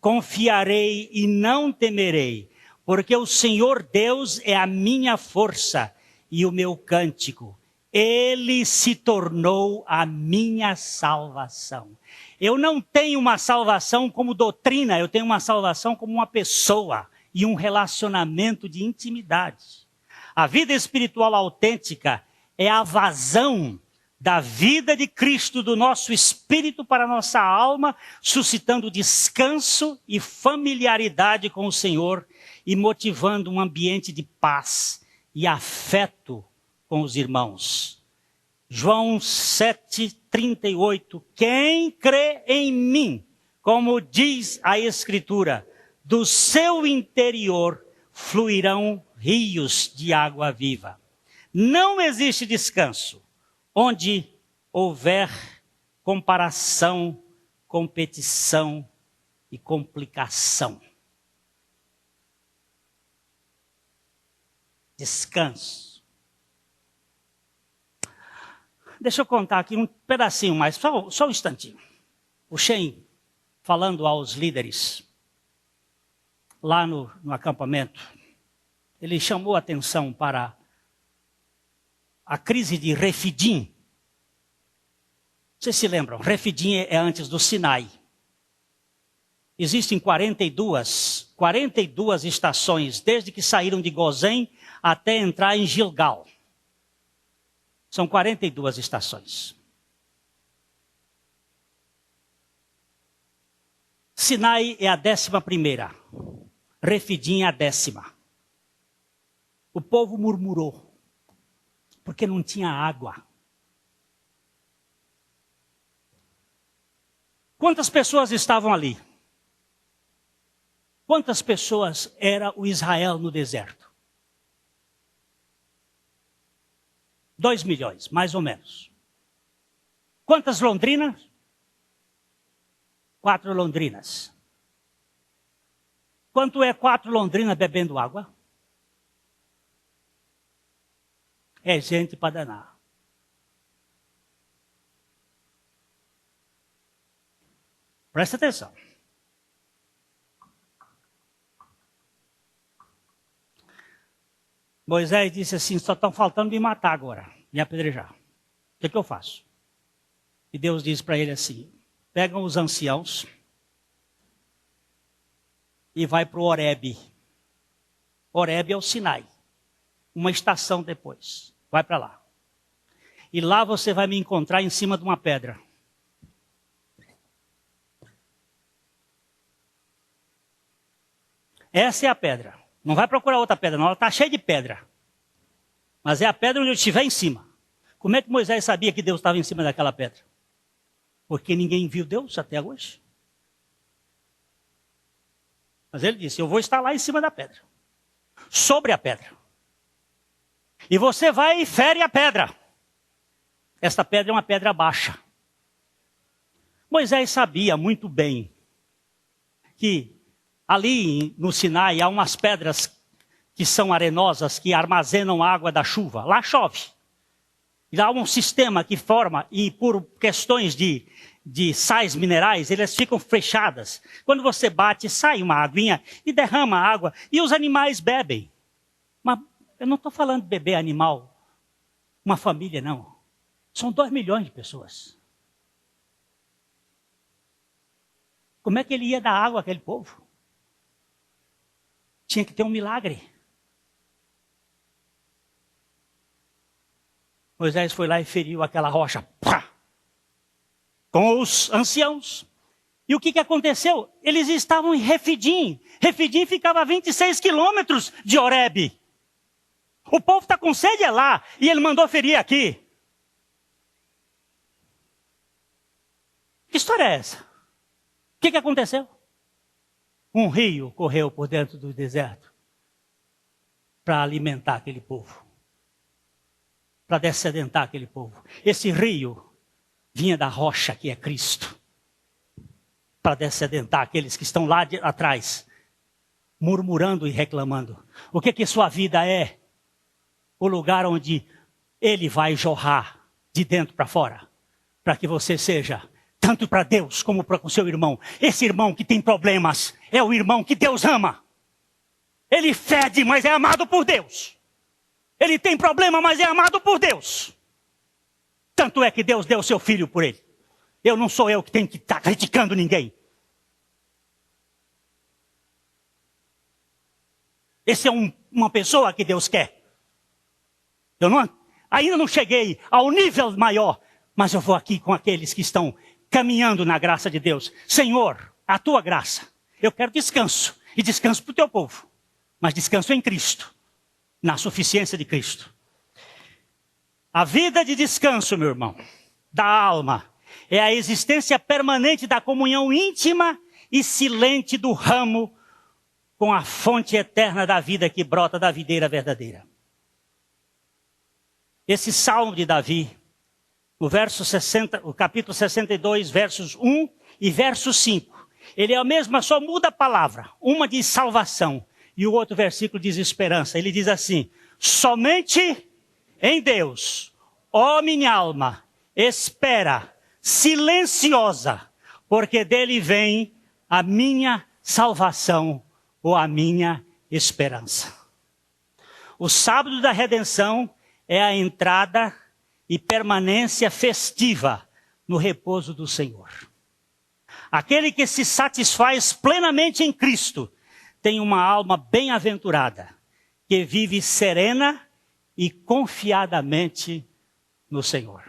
[SPEAKER 1] Confiarei e não temerei, porque o Senhor Deus é a minha força e o meu cântico. Ele se tornou a minha salvação. Eu não tenho uma salvação como doutrina, eu tenho uma salvação como uma pessoa e um relacionamento de intimidade. A vida espiritual autêntica é a vazão da vida de Cristo, do nosso espírito para a nossa alma, suscitando descanso e familiaridade com o Senhor e motivando um ambiente de paz e afeto com os irmãos. João 7:38. Quem crê em mim, como diz a Escritura, do seu interior fluirão rios de água viva. Não existe descanso onde houver comparação, competição e complicação. Descanso. Deixa eu contar aqui um pedacinho mais, só um instantinho. O Shen, falando aos líderes, lá no acampamento, ele chamou a atenção para a crise de Refidim. Vocês se lembram? Refidim é antes do Sinai. Existem 42 estações, desde que saíram de Gozém até entrar em Gilgal. São 42 estações. Sinai é a 11ª. Refidim é a 10ª. O povo murmurou, porque não tinha água. Quantas pessoas estavam ali? Quantas pessoas era o Israel no deserto? 2 milhões, mais ou menos. Quantas Londrinas? 4 londrinas. Quanto é 4 londrinas bebendo água? É gente para danar. Presta atenção. Moisés disse assim, só estão faltando me matar agora, me apedrejar. O que eu faço? E Deus disse para ele assim, pegam os anciãos e vai para o Horebe. Horebe é o Sinai. Uma estação depois. Vai para lá. E lá você vai me encontrar em cima de uma pedra. Essa é a pedra. Não vai procurar outra pedra, não. Ela está cheia de pedra. Mas é a pedra onde eu estiver em cima. Como é que Moisés sabia que Deus estava em cima daquela pedra? Porque ninguém viu Deus até hoje. Mas ele disse, eu vou estar lá em cima da pedra. Sobre a pedra. E você vai e fere a pedra. Esta pedra é uma pedra baixa. Moisés sabia muito bem que ali no Sinai há umas pedras que são arenosas, que armazenam a água da chuva. Lá chove. E há um sistema que forma, e por questões de sais minerais, elas ficam fechadas. Quando você bate, sai uma aguinha e derrama a água. E os animais bebem. Mas eu não estou falando de beber animal, uma família, não. São 2 milhões de pessoas. Como é que ele ia dar água àquele povo? Tinha que ter um milagre. Moisés foi lá e feriu aquela rocha. Pá! Com os anciãos. E o que aconteceu? Eles estavam em Refidim. Refidim ficava a 26 quilômetros de Horebe. O povo está com sede é lá. E ele mandou ferir aqui. Que história é essa? O que aconteceu? Um rio correu por dentro do deserto para alimentar aquele povo. Para descedentar aquele povo. Esse rio vinha da rocha que é Cristo. Para descedentar aqueles que estão lá atrás, murmurando e reclamando. O que sua vida é? O lugar onde Ele vai jorrar de dentro para fora. Para que você seja, tanto para Deus como para o seu irmão. Esse irmão que tem problemas, é o irmão que Deus ama. Ele fede, mas é amado por Deus. Ele tem problema, mas é amado por Deus. Tanto é que Deus deu o seu filho por ele. Eu não sou eu que tenho que estar criticando ninguém. Esse é uma pessoa que Deus quer. Ainda não cheguei ao nível maior, mas eu vou aqui com aqueles que estão caminhando na graça de Deus. Senhor, a tua graça. Eu quero descanso. E descanso para o teu povo. Mas descanso em Cristo. Na suficiência de Cristo. A vida de descanso, meu irmão, da alma, é a existência permanente da comunhão íntima e silente do ramo com a fonte eterna da vida que brota da videira verdadeira. Esse salmo de Davi, o capítulo 62, versos 1 e verso 5, ele é a mesma, só muda a palavra. Uma diz salvação e o outro versículo diz esperança. Ele diz assim, somente em Deus, ó minha alma, espera, silenciosa, porque dele vem a minha salvação ou a minha esperança. O sábado da redenção é a entrada e permanência festiva no repouso do Senhor. Aquele que se satisfaz plenamente em Cristo tem uma alma bem-aventurada, que vive serena e confiadamente no Senhor.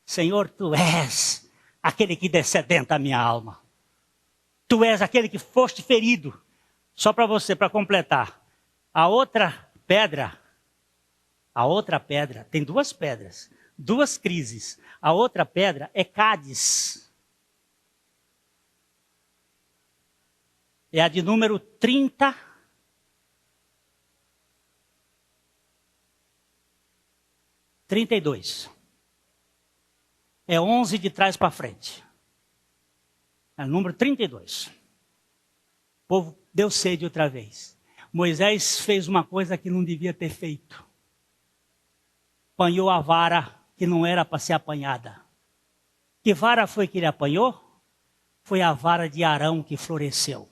[SPEAKER 1] Senhor, Tu és aquele que descedenta a minha alma. Tu és aquele que foste ferido. Só para você, para completar. A outra pedra, tem 2 pedras, 2 crises. A outra pedra é Cádiz. É a de número 32. É 11 de trás para frente. É o número 32. O povo deu sede outra vez. Moisés fez uma coisa que não devia ter feito. Apanhou a vara que não era para ser apanhada. Que vara foi que ele apanhou? Foi a vara de Arão que floresceu.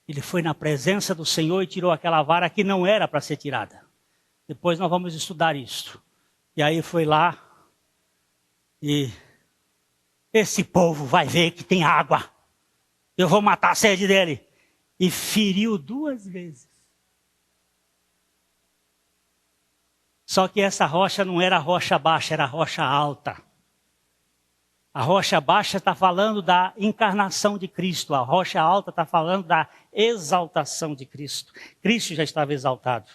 [SPEAKER 1] Ele foi na presença do Senhor e tirou aquela vara que não era para ser tirada. Depois nós vamos estudar isso. E aí foi lá e esse povo vai ver que tem água. Eu vou matar a sede dele. E feriu 2 vezes. Só que essa rocha não era rocha baixa, era rocha alta. A rocha baixa está falando da encarnação de Cristo. A rocha alta está falando da exaltação de Cristo. Cristo já estava exaltado.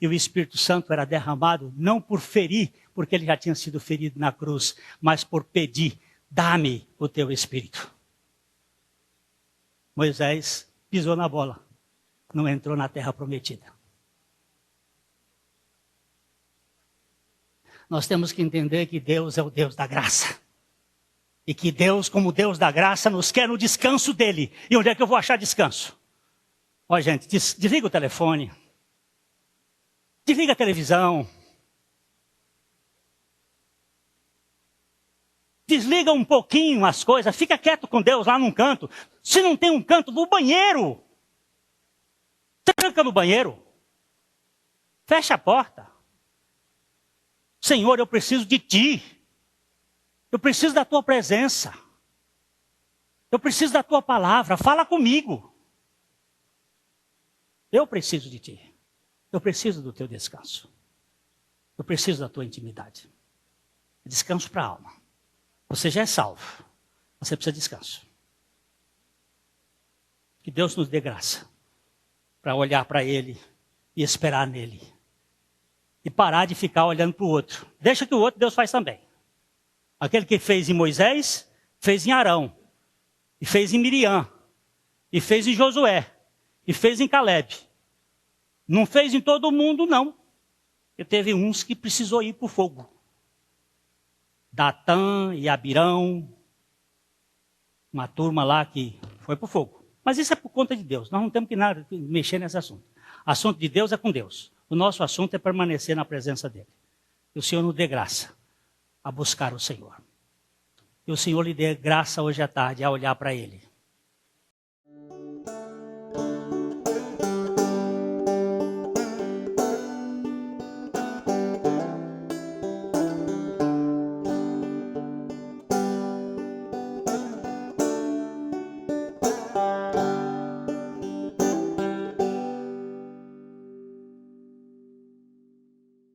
[SPEAKER 1] E o Espírito Santo era derramado não por ferir, porque ele já tinha sido ferido na cruz, mas por pedir, dá-me o teu Espírito. Moisés pisou na bola, não entrou na terra prometida. Nós temos que entender que Deus é o Deus da graça. E que Deus, como Deus da graça, nos quer no descanso dele. E onde é que eu vou achar descanso? Ó, gente, desliga o telefone. Desliga a televisão. Desliga um pouquinho as coisas. Fica quieto com Deus lá num canto. Se não tem um canto, no banheiro. Tranca no banheiro. Fecha a porta. Senhor, eu preciso de ti. Eu preciso da tua presença. Eu preciso da tua palavra. Fala comigo. Eu preciso de ti. Eu preciso do teu descanso. Eu preciso da tua intimidade. Descanso para a alma. Você já é salvo. Você precisa de descanso. Que Deus nos dê graça para olhar para Ele e esperar nele. E parar de ficar olhando para o outro. Deixa que o outro Deus faz também. Aquele que fez em Moisés, fez em Arão. E fez em Miriam. E fez em Josué. E fez em Caleb. Não fez em todo mundo, não. Porque teve uns que precisou ir para o fogo. Datã e Abirão. Uma turma lá que foi para o fogo. Mas isso é por conta de Deus. Nós não temos que nada mexer nesse assunto. O assunto de Deus é com Deus. O nosso assunto é permanecer na presença dele. Que o Senhor nos dê graça a buscar o Senhor. Que o Senhor lhe dê graça hoje à tarde a olhar para ele.